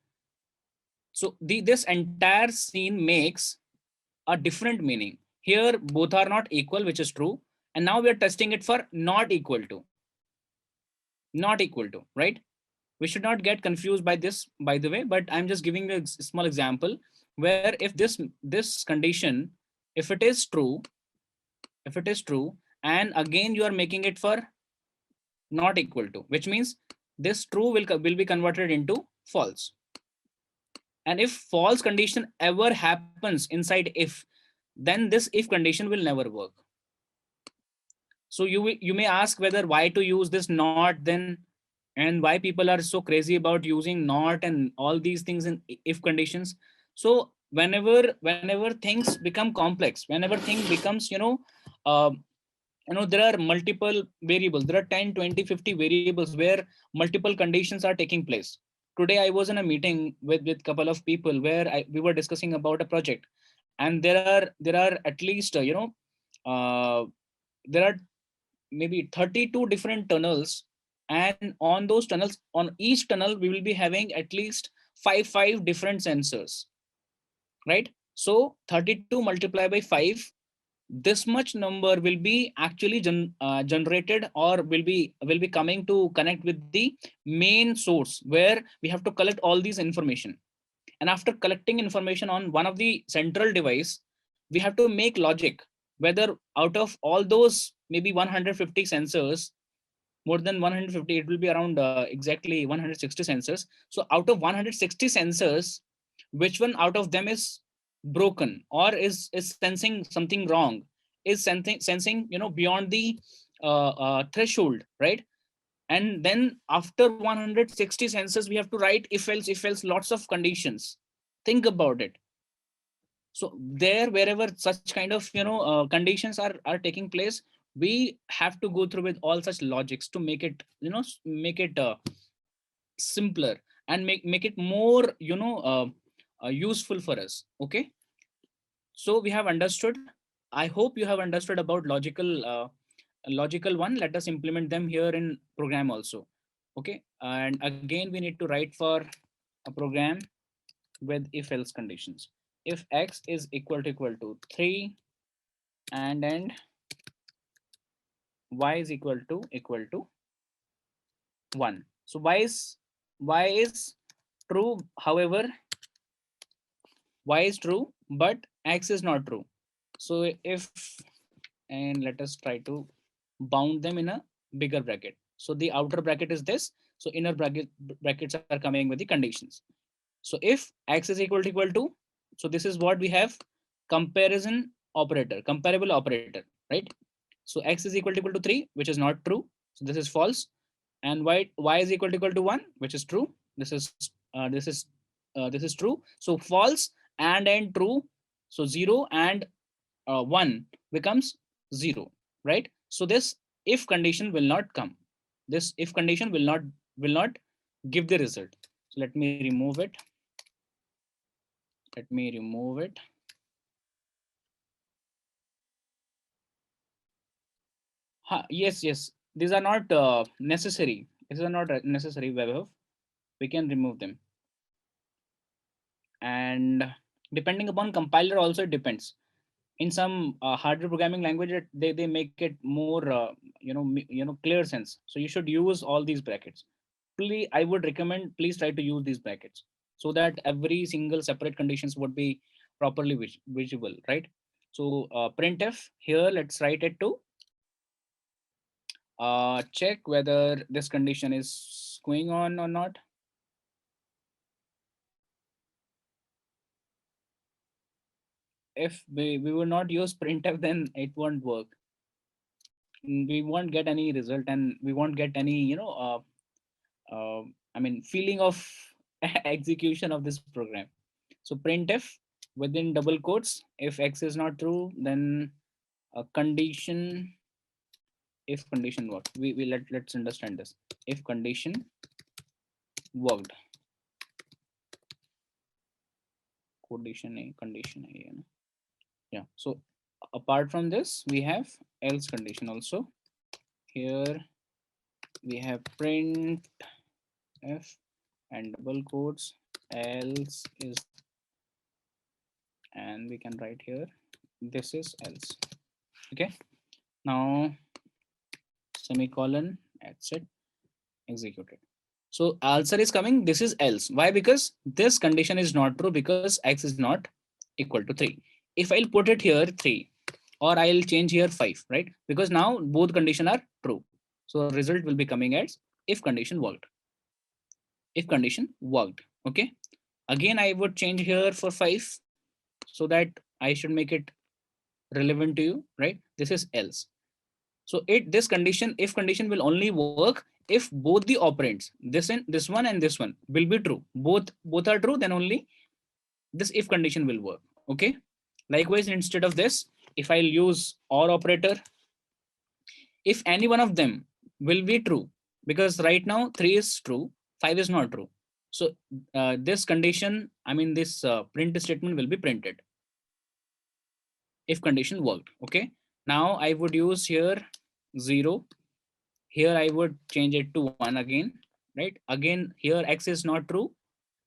So this entire scene makes a different meaning. Here both are not equal, which is true, and now we are testing it for not equal to. Not equal to, right? We should not get confused by this, by the way, but I'm just giving a small example where if this condition, if it is true, and again you are making it for not equal to, which means this true will be converted into false. And if false condition ever happens inside if, then this if condition will never work. So you may ask whether why to use this not then, and why people are so crazy about using not and all these things in if conditions. So whenever things become complex, whenever thing becomes uh, there are multiple variables, there are 10, 20, 50 variables where multiple conditions are taking place. Today I was in a meeting with couple of people where we were discussing about a project, and there are at least there are maybe 32 different tunnels, and on those tunnels, on each tunnel we will be having at least five different sensors, right? So 32 multiplied by 5, this much number will be actually generated, or will be coming to connect with the main source where we have to collect all these information. And after collecting information on one of the central device, we have to make logic whether out of all those maybe 150 sensors, more than 150, it will be around exactly 160 sensors. So out of 160 sensors, which one out of them is broken or is sensing something wrong, is sensing beyond the threshold, right? And then after 160 sensors, we have to write if else, lots of conditions. Think about it. So there, wherever such kind of conditions are taking place, we have to go through with all such logics to make it make it simpler, and make it more useful for us. Okay, so we have understood. I hope you have understood about logical one. Let us implement them here in program also. Okay, and again we need to write for a program with if else conditions. If x is equal to 3, and y is equal to 1. So y is true, however y is true but x is not true. So if, and let us try to bound them in a bigger bracket. So the outer bracket is this, so inner brackets are coming with the conditions. So if x is equal to, so this is what we have, comparison operator, comparable operator, right? So x is equal to 3, which is not true, so this is false. And y is equal to 1, which is true. This is true, so false and true. So 0 and 1 becomes 0, right? So this if condition will not come, this if condition will not give the result. So let me remove it. Let me remove it. Yes, yes, these are not necessary. These are not necessary, Vaibhav. We can remove them. And depending upon compiler also, it depends. In some hardware programming language, they make it more clear sense. So you should use all these brackets. Please, I would recommend, please try to use these brackets so that every single separate conditions would be properly visible, right? So printf here, let's write it to check whether this condition is going on or not. If we will not use printf, then it won't work. We won't get any result, and we won't get any feeling of execution of this program. So printf within double quotes, if x is not true, then a condition, if condition what let's understand this. If condition worked, condition a, yeah. So apart from this, we have else condition also. Here we have print f and double quotes else is, and we can write here this is else. Okay, now semicolon, that's it, executed. So answer is coming, this is else. Why? Because this condition is not true, because x is not equal to 3. If I'll put it here 3, or I'll change here 5, right? Because now both condition are true. So result will be coming as if condition worked. If condition worked. Okay. Again, I would change here for 5 so that I should make it relevant to you, right? This is else. So this condition, if condition will only work if both the operands, this one and this one will be true. Both are true, then only this if condition will work. Okay. Likewise, instead of this, if I'll use or operator, if any one of them will be true, because right now 3 is true, 5 is not true. So this condition, this print statement will be printed if condition worked. Okay. Now I would use here 0. Here I would change it to 1 again, right? Again, here x is not true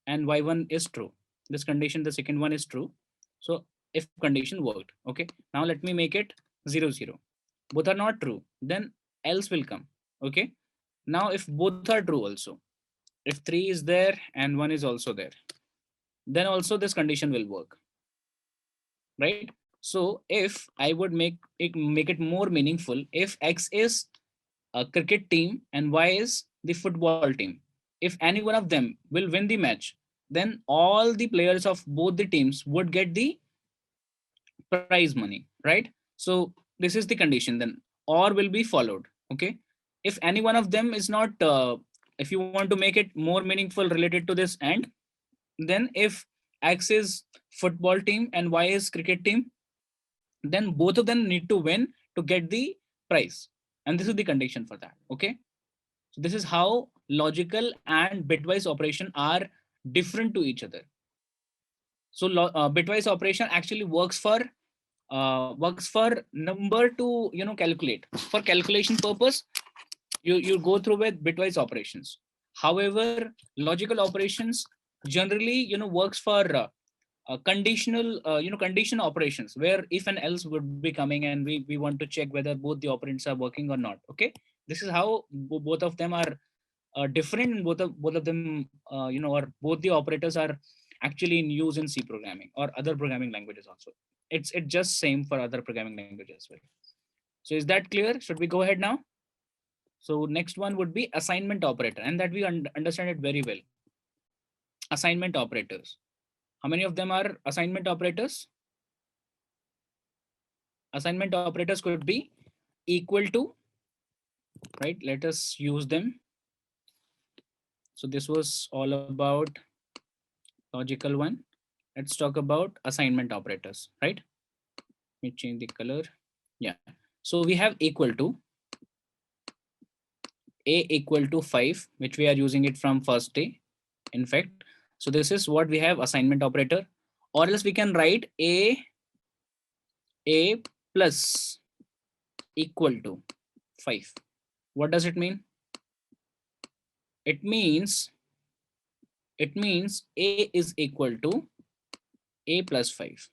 and y1 is true. This condition, the second one is true. So if condition worked. Okay. Now let me make it 0, 0. Both are not true, then else will come. Okay. Now if both are true also, if 3 is there and 1 is also there, then also this condition will work, right? So if I would make it more meaningful, if X is a cricket team and Y is the football team, if any one of them will win the match, then all the players of both the teams would get the prize money, right? So this is the condition, then or will be followed. Okay, if any one of them is not if you want to make it more meaningful related to this, and then if X is football team and Y is cricket team, then both of them need to win to get the prize, and this is the condition for that. Okay, so this is how logical and bitwise operation are different to each other. So bitwise operation actually works for number to calculate. For calculation purpose, you go through with bitwise operations. However, logical operations generally works for conditional condition operations, where if and else would be coming, and we want to check whether both the operands are working or not. Okay, this is how both of them are different, and both of them or both the operators are actually in use in C programming or other programming languages also. It's just same for other programming languages as well. So is that clear? Should we go ahead now? So next one would be assignment operator, and that we understand it very well. Assignment operators. How many of them are assignment operators? Assignment operators could be equal to, right? Let us use them. So this was all about logical one. Let's talk about assignment operators, right? Let me change the color. Yeah. So we have equal to, a equal to 5, which we are using it from first day. In fact, so this is what we have, assignment operator. Or else we can write a plus equal to 5. What does it mean? It means a is equal to a plus 5.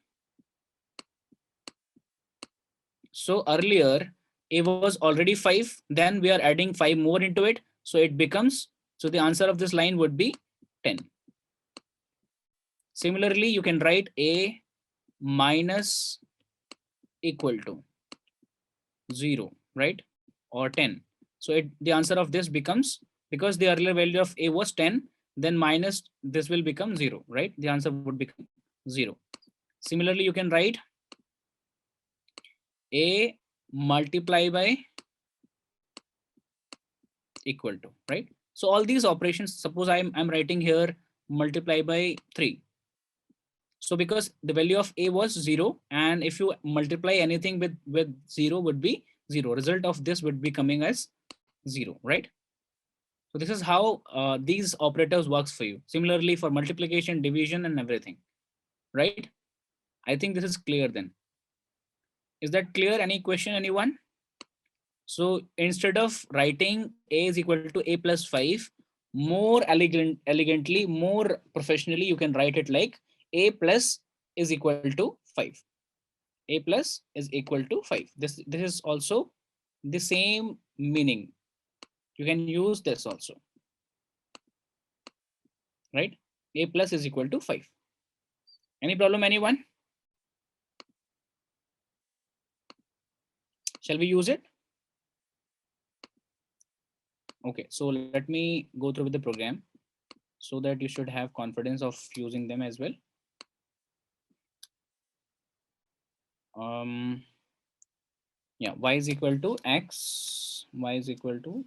So earlier a was already 5, then we are adding 5 more into it, so it becomes, so the answer of this line would be 10. Similarly, you can write a minus equal to 0, right? Or 10. So the answer of this becomes, because the earlier value of a was 10, then minus this will become 0, right? The answer would become 0. Similarly, you can write a multiply by equal to, right? So all these operations, suppose I'm writing here multiply by 3. So because the value of a was 0, and if you multiply anything with 0 would be 0. Result of this would be coming as 0, right? So this is how these operators works for you. Similarly for multiplication, division, and everything, right? I think this is clear then. Is that clear? Any question, anyone? So instead of writing a is equal to a plus 5, more elegantly, more professionally, you can write it like a plus is equal to 5. A plus is equal to 5. This is also the same meaning. You can use this also, right? A plus is equal to 5. Any problem, anyone? Shall we use it? Okay, so let me go through with the program so that you should have confidence of using them as well. Yeah, y is equal to x, y is equal to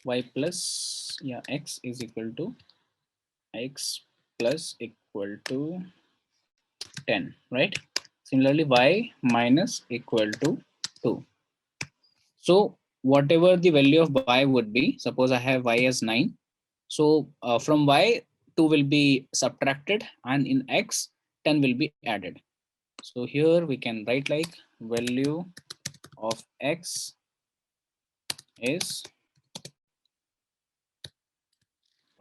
y plus, yeah, x is equal to x plus equal to 10, right? Similarly, y minus equal to 2. So whatever the value of y would be, suppose I have y as 9. So from y, 2 will be subtracted, and in x, 10 will be added. So here we can write like value of x is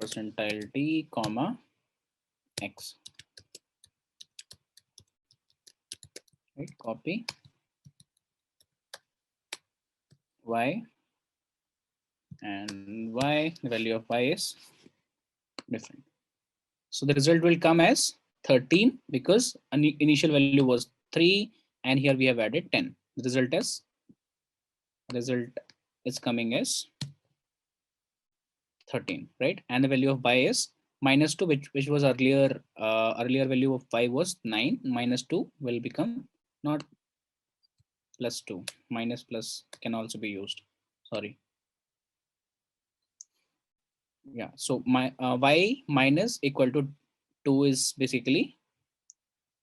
percentile t comma x, right? Copy y, and y, the value of y is different. So the result will come as 13 because initial value was 3 and here we have added 10. The result is coming as 13, right? And the value of y is -2, which was earlier value of y was 9. -2 will become not +2. Minus plus can also be used. Sorry. Yeah. So my y minus equal to 2 is basically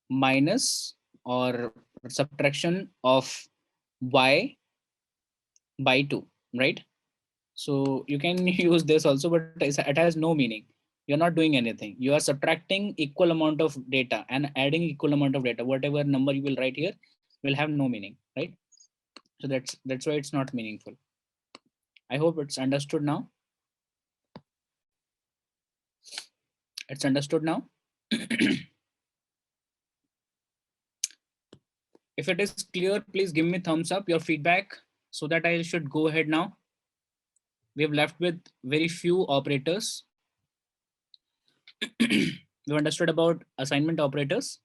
minus or subtraction of y by 2, right? So you can use this also, but it has no meaning. You're not doing anything. You are subtracting equal amount of data and adding equal amount of data. Whatever number you will write here will have no meaning, right? So that's why it's not meaningful. I hope it's understood now. It's understood now. If it is clear, please give me thumbs up, your feedback, so that I should go ahead now. We have left with very few operators. You understood about assignment operators.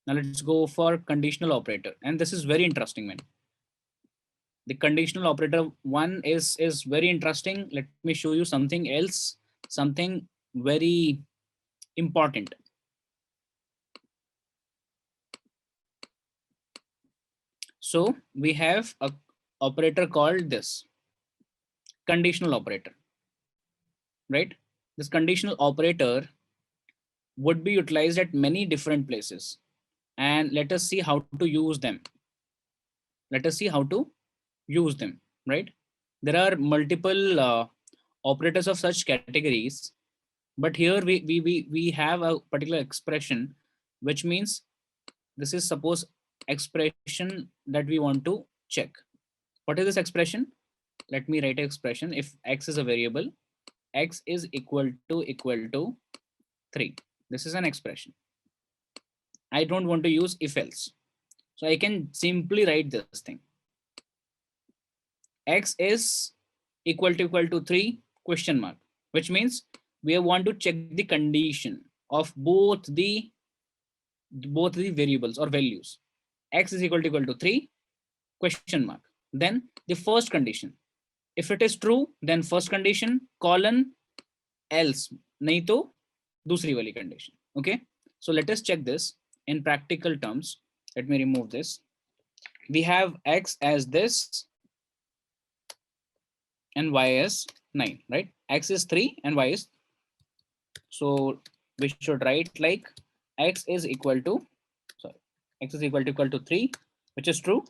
Now let's go for conditional operator. And this is very interesting, man. The conditional operator one is very interesting. Let me show you something else, something very important. So we have a operator called this conditional operator, right? This conditional operator would be utilized at many different places, and let us see how to use them. Let us see how to use them, right? There are multiple operators of such categories, but here we have a particular expression, which means this is suppose expression that we want to check. What is this expression? Let me write an expression. If x is a variable, x is equal to 3. This is an expression. I don't want to use if else. So I can simply write this thing. X is equal to 3 question mark, which means we want to check the condition of both the variables or values. X is equal to 3 question mark. Then the first condition. If it is true, then first condition colon else. नहीं तो दूसरी वाली condition. Okay. So let us check this in practical terms. Let me remove this. We have x as this and y as 9, right? X is 3 and y is. So we should write like x is equal to, sorry, x is equal to 3, which is true,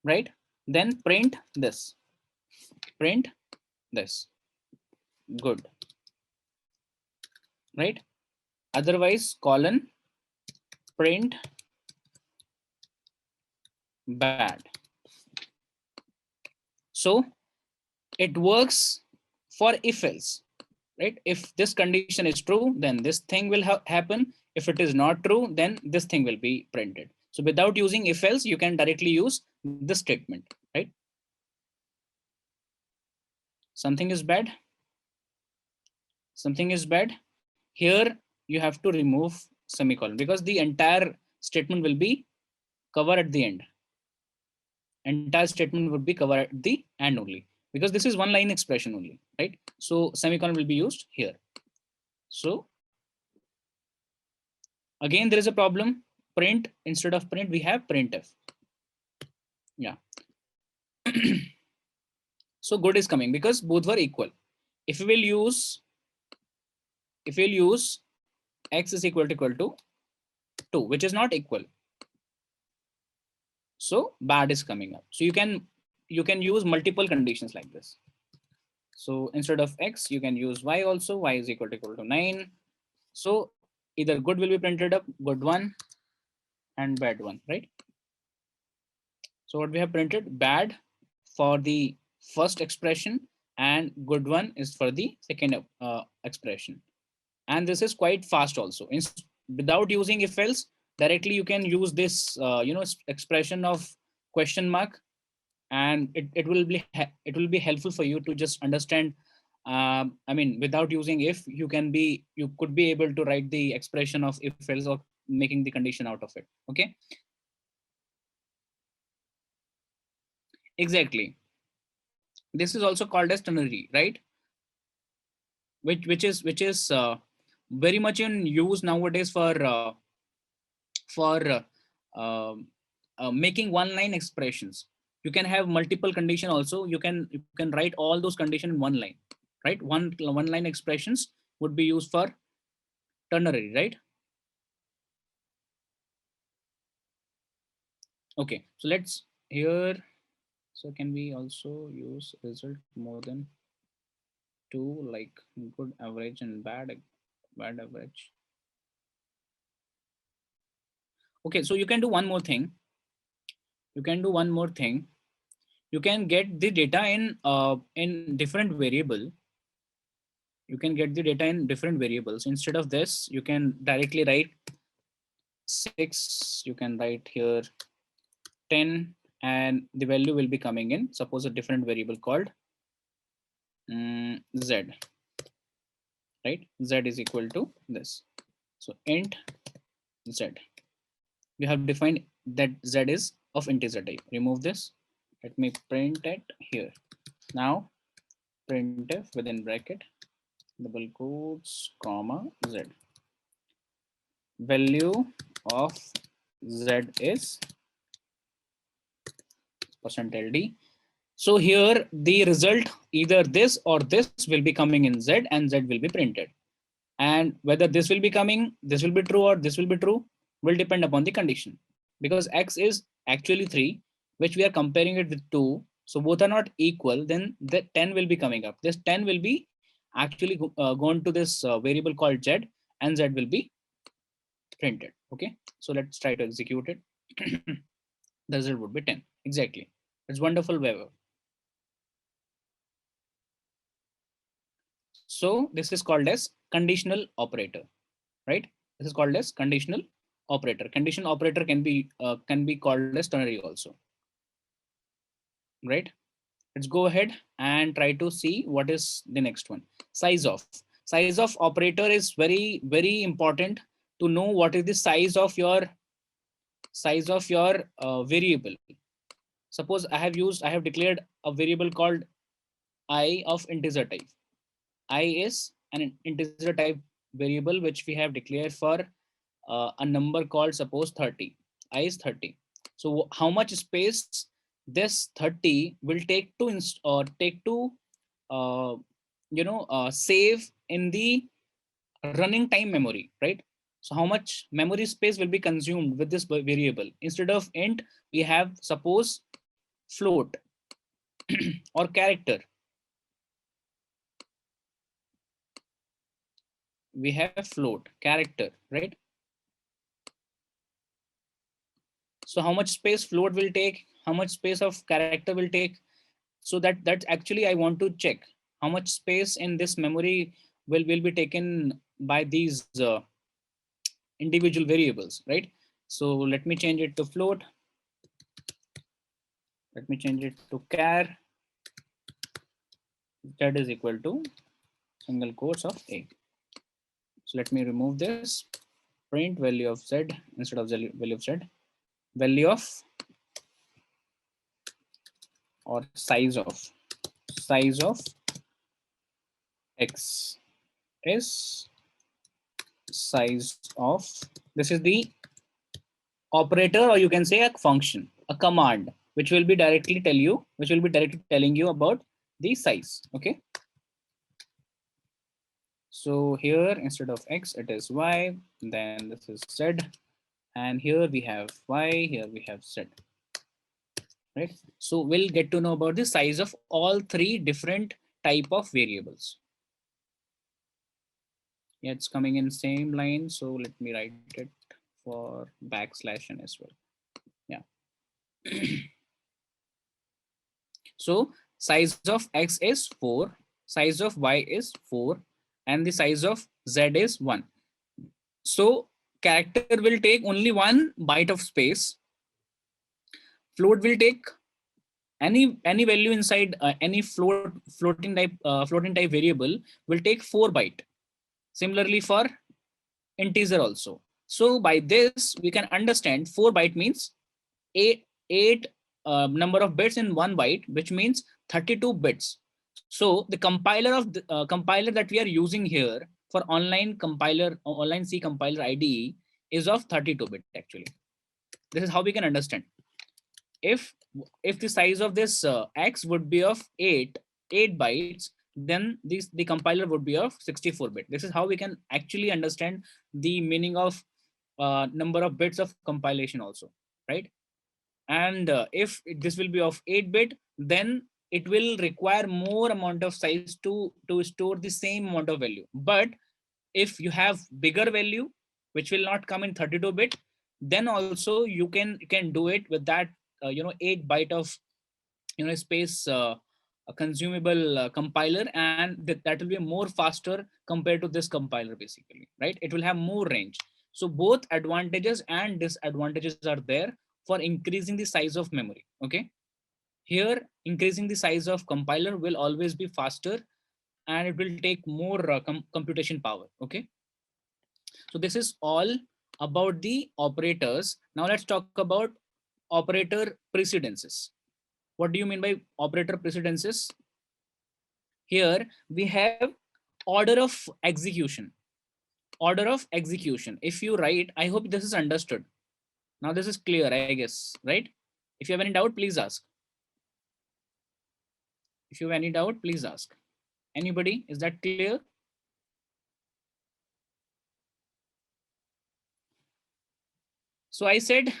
right? Then print this. Print this. Good. Right? Otherwise, colon print bad. So it works for if else, right? If this condition is true, then this thing will happen. If it is not true, then this thing will be printed. So without using if else, you can directly use this statement, right? Something is bad. Something is bad. Here you have to remove semicolon because the entire statement will be covered at the end. Entire statement would be covered at the end only, because this is one line expression only, right? So semicolon will be used here. So again, there is a problem. Print, instead of print, we have printf. Yeah. So good is coming because both were equal. If we will use x is equal to 2, which is not equal, so bad is coming up. So you can use multiple conditions like this. So instead of x, you can use y also. Y is equal to 9. So either good will be printed up, good one, and bad one, right? So what we have printed, bad for the first expression and good one is for the second expression. And this is quite fast also. Without using if else, directly you can use this expression of question mark and it will be it will be helpful for you to just understand. I mean, without using if, you could be able to write the expression of if else, or making the condition out of it. Okay, exactly. This is also called as ternary, right? Which is very much in use nowadays for making one line expressions. You can have multiple condition also. You can write all those condition in one line, right? One line expressions would be used for ternary, right? Okay, so let's here. So can we also use result more than two, like good, average, and bad average? Okay, so you can do one more thing. You can do one more thing. You can get the data in different variable. You can get the data in different variables. Instead of this, you can directly write 6. You can write here 10, and the value will be coming in, suppose a different variable called z, right? Z is equal to this. So int z. You have defined that z is of integer type. Remove this. Let me print it here. Now printf within bracket double quotes comma z. Value of z is %ld. So here the result, either this or this, will be coming in z, and z will be printed. And whether this will be coming, this will be true, or this will be true, will depend upon the condition. Because x is actually 3, which we are comparing it with 2. So both are not equal, then the 10 will be coming up. This 10 will be actually gone to this variable called z, and z will be printed. Okay, so let's try to execute it. The result would be 10. Exactly. It's wonderful, Weber. So this is called as conditional operator, right? This is called as conditional operator. Conditional operator can be called as ternary also, right? Let's go ahead and try to see what is the next one. Size of operator is very important to know what is the size of your variable. Suppose I have declared a variable called I of integer type. I is an integer type variable which we have declared for a number called, suppose, 30. I is 30. So how much space this 30 will take to uh, save in the running time memory, right? So how much memory space will be consumed with this variable? Instead of int, we have, suppose, float or character. We have float, character, right? So how much space float will take, how much space of character will take? So that's actually I want to check how much space in this memory will be taken by these individual variables, right? So let me change it to float. Let me change it to char. That is equal to single quotes of a. So let me remove this. Print value of z instead of value of z. Value of, or size of x is size of, this is the operator, or you can say a function, a command, which will be directly telling you about the size. Okay, so here instead of x it is y, then this is z, and here we have y, here we have z, right? So we'll get to know about the size of all three different type of variables. Yeah, it's coming in same line, so let me write it for backslash n as well. Yeah. So size of x is 4, size of y is 4, and the size of z is 1. So character will take only 1 byte of space. Float will take Any value inside any floating type variable will take 4 byte. Similarly for integer also. So by this we can understand 4 byte means eight number of bits in 1 byte, which means 32 bits. So the compiler of the compiler that we are using here for online C compiler IDE is of 32 bit actually. This is how we can understand. If the size of this X would be of 8 bytes, then the compiler would be of 64 bit. This is how we can actually understand the meaning of number of bits of compilation also, right? And if this will be of 8 bit, then it will require more amount of size to store the same amount of value. But if you have bigger value which will not come in 32 bit, then also you can do it with that 8 byte of space a consumable compiler, and that will be more faster compared to this compiler basically, right? It will have more range. So both advantages and disadvantages are there for increasing the size of memory. Okay, here increasing the size of compiler will always be faster and it will take more computation power. Okay, so this is all about the operators. Now let's talk about operator precedences. What do you mean by operator precedences? Here we have order of execution. Order of execution. If you write, I hope this is understood. Now this is clear, I guess, right? If you have any doubt, please ask. If you have any doubt, please ask. Anybody? Is that clear? So I said,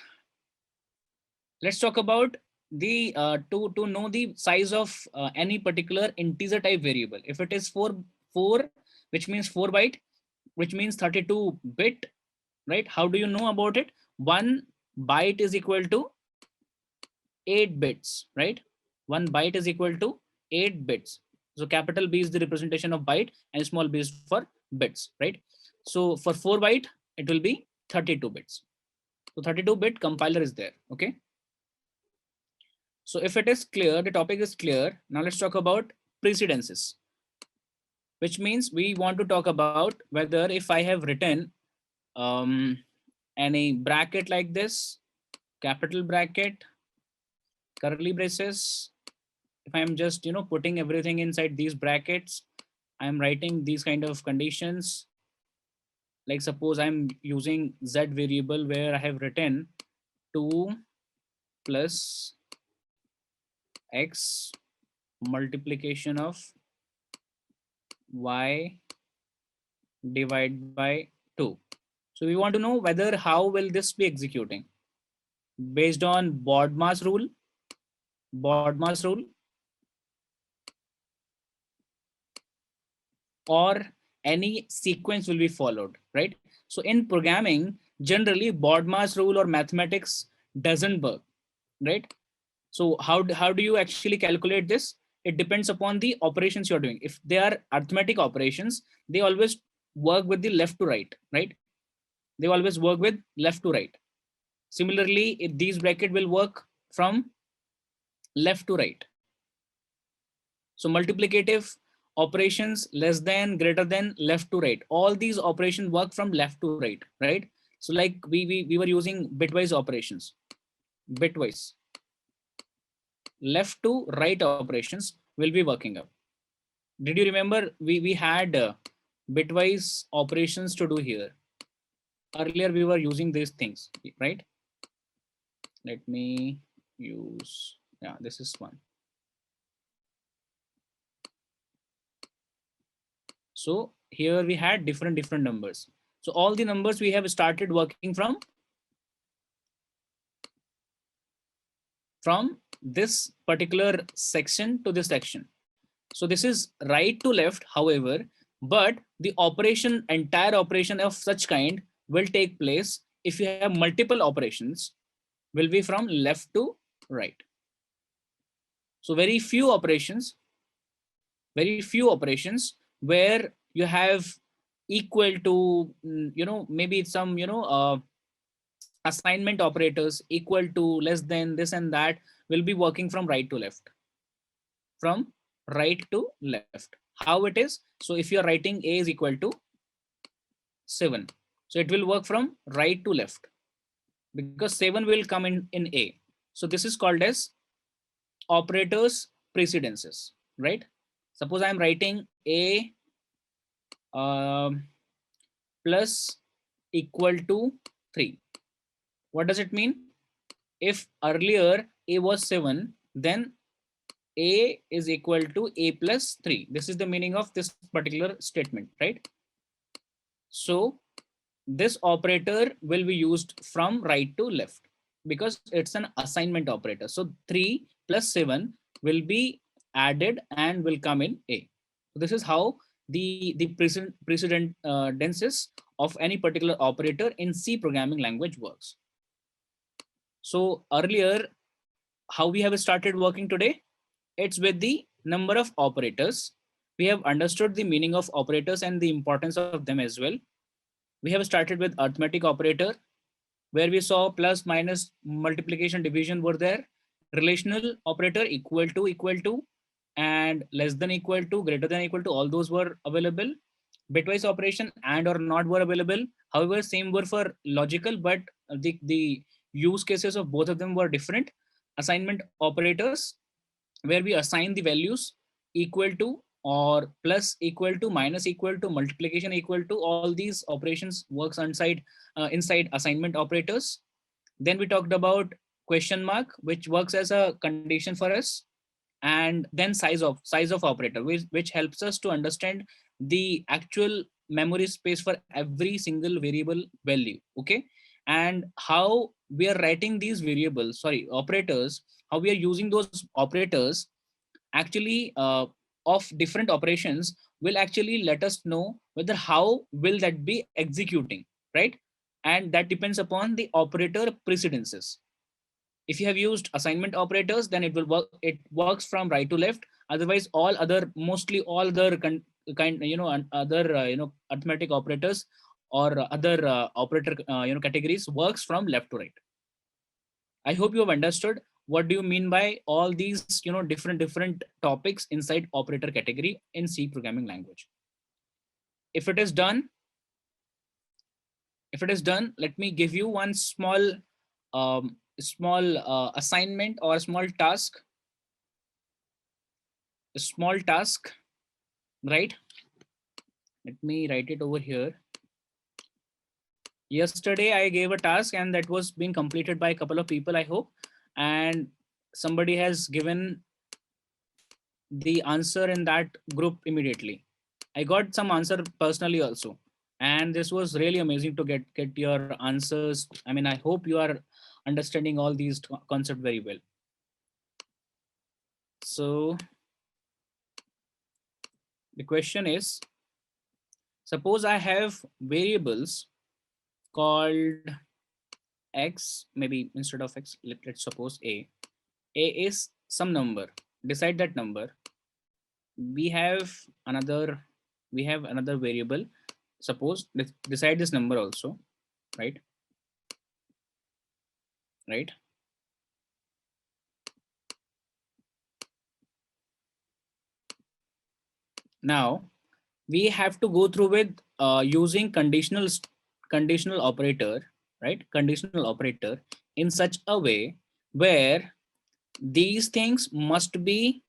let's talk about the to know the size of any particular integer type variable. If it is 4, which means 4 byte, which means 32 bit, right? How do you know about it? 1 byte is equal to 8 bits, right? 1 byte is equal to 8 bits. So capital B is the representation of byte and small b is for bits, right? So for 4 byte, it will be 32 bits. So 32 bit compiler is there. Okay. So if it is clear, the topic is clear. Now let's talk about precedences, which means we want to talk about whether if I have written any bracket like this, capital bracket, curly braces, if I am just putting everything inside these brackets, I am writing these kind of conditions. Like suppose I'm using z variable where I have written 2 plus x multiplication of y divided by 2. So we want to know whether how will this be executing based on BODMAS rule. BODMAS rule or any sequence will be followed, right? So in programming, generally BODMAS rule or mathematics doesn't work, right? So how do you actually calculate this? It depends upon the operations you're doing. If they are arithmetic operations, they always work with the left to right, right? They always work with left to right. Similarly, if these bracket will work from left to right. So multiplicative operations, less than, greater than, left to right. All these operations work from left to right, right? So like we were using bitwise operations, bitwise. Left to right operations will be working up. Did you remember we had bitwise operations to do here? Earlier we were using these things, right? Let me use, yeah, this is one. So here we had different numbers. So all the numbers we have started working from this particular section to this section. So this is right to left, however, but the operation, entire operation of such kind will take place if you have multiple operations, will be from left to right. So very few operations where you have equal to, maybe some, assignment operators, equal to, less than, this and that, will be working from right to left. From right to left. How it is? So if you are writing A is equal to 7, so it will work from right to left because 7 will come in A. So this is called as operators precedences, right? Suppose I'm writing A um, plus equal to 3. What does it mean? If earlier A was 7, then A is equal to A plus 3. This is the meaning of this particular statement, right? So this operator will be used from right to left because it's an assignment operator. So 3 plus 7 will be added and will come in A. So this is how the precedent denses of any particular operator in C programming language works. So earlier, how we have started working today? It's with the number of operators. We have understood the meaning of operators and the importance of them as well. We have started with arithmetic operator, where we saw plus, minus, multiplication, division were there. Relational operator, equal to, and less than equal to, greater than equal to, all those were available. Bitwise operation and or not were available. However, same were for logical, but the use cases of both of them were different. Assignment operators, where we assign the values equal to or plus equal to, minus equal to, multiplication equal to, all these operations works inside assignment operators. Then we talked about question mark, which works as a condition for us, and then size of operator, which helps us to understand the actual memory space for every single variable value. Okay, and how we are writing these variables, sorry, operators, how we are using those operators actually of different operations will actually let us know whether how will that be executing, right? And that depends upon the operator precedences. If you have used assignment operators, then it works from right to left. Otherwise, mostly all other other arithmetic operators or other operator categories works from left to right. I hope you have understood what do you mean by all these different topics inside operator category in C programming language. If it is done, let me give you one small assignment or a small task. Right? Let me write it over here. Yesterday I gave a task and that was being completed by a couple of people, I hope, and somebody has given the answer in that group immediately. I got some answer personally also, and this was really amazing to get your answers. I mean, I hope you are understanding all these concepts very well. So the question is, suppose I have variables called x, maybe instead of x, let's suppose a is some number. Decide that number. We have another variable. Suppose decide this number also, right? Now we have to go through with using conditional operator, right? Conditional operator in such a way where these things must be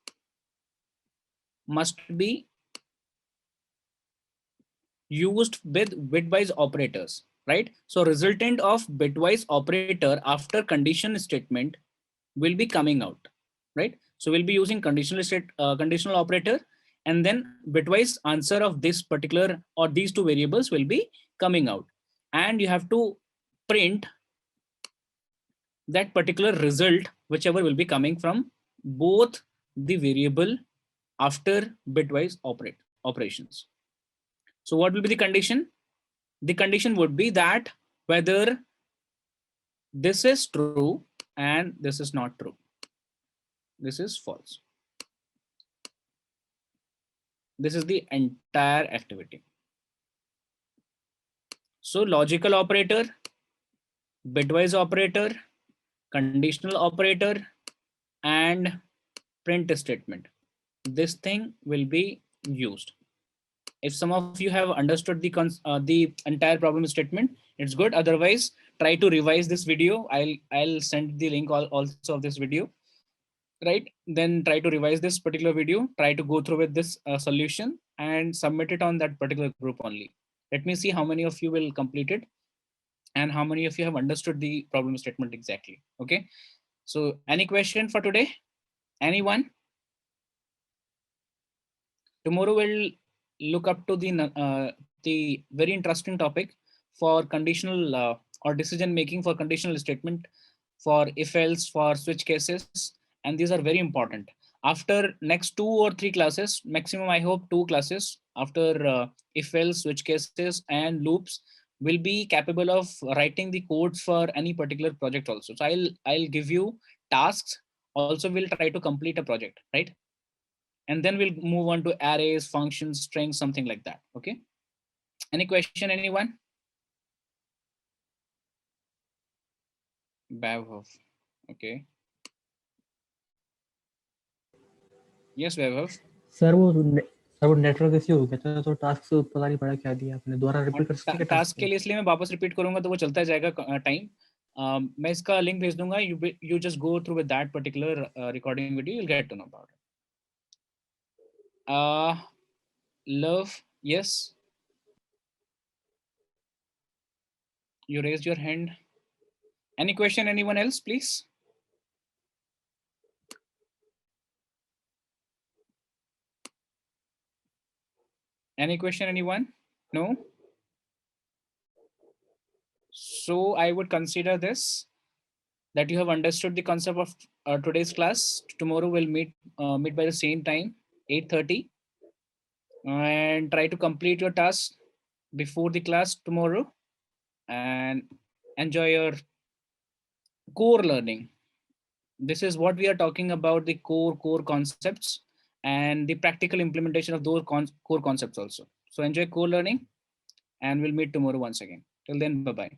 used with bitwise operators, right? So resultant of bitwise operator after condition statement will be coming out, right? So we'll be using conditional operator, and then bitwise answer of this particular or these two variables will be coming out, and you have to print that particular result, whichever will be coming from both the variable after bitwise operations. So what will be the condition? The condition would be that whether this is true and this is not true. This is false. This is the entire activity. So logical operator, bitwise operator, conditional operator, and print statement. This thing will be used. If some of you have understood the entire problem statement, it's good. Otherwise, try to revise this video. I'll send the link also of this video, right? Then try to revise this particular video, try to go through with this solution and submit it on that particular group only. Let me see how many of you will complete it and how many of you have understood the problem statement exactly. Okay, so any question for today? Anyone? Tomorrow we'll look up to the very interesting topic for conditional or decision making for conditional statement, for if else, for switch cases, and these are very important. After next 2 or 3 classes, maximum I hope 2 classes, after if else, switch cases, and loops, will be capable of writing the codes for any particular project also. So I'll give you tasks. Also, we'll try to complete a project, right? And then we'll move on to arrays, functions, strings, something like that. Okay, any question, anyone? Vaibhav. Okay, yes Vaibhav. Sir वो network issue हो गया था तो task से पता नहीं पड़ा क्या दिया आपने, दोबारा रिपीट कर सकते हैं टास्क के लिए इसलिए मैं वापस रिपीट करूंगा तो वो चलता जाएगा टाइम. मैं इसका लिंक भेज दूंगा. You just go through with that particular recording video, you'll get to know about it. Love, yes, you raised your hand. Any question, anyone else, please? Any question, anyone? No? So I would consider this, that you have understood the concept of today's class. Tomorrow we'll meet by the same time, 8:30, and try to complete your task before the class tomorrow and enjoy your core learning. This is what we are talking about, the core concepts and the practical implementation of those core concepts also. So enjoy core learning and we'll meet tomorrow once again. Till then, bye-bye.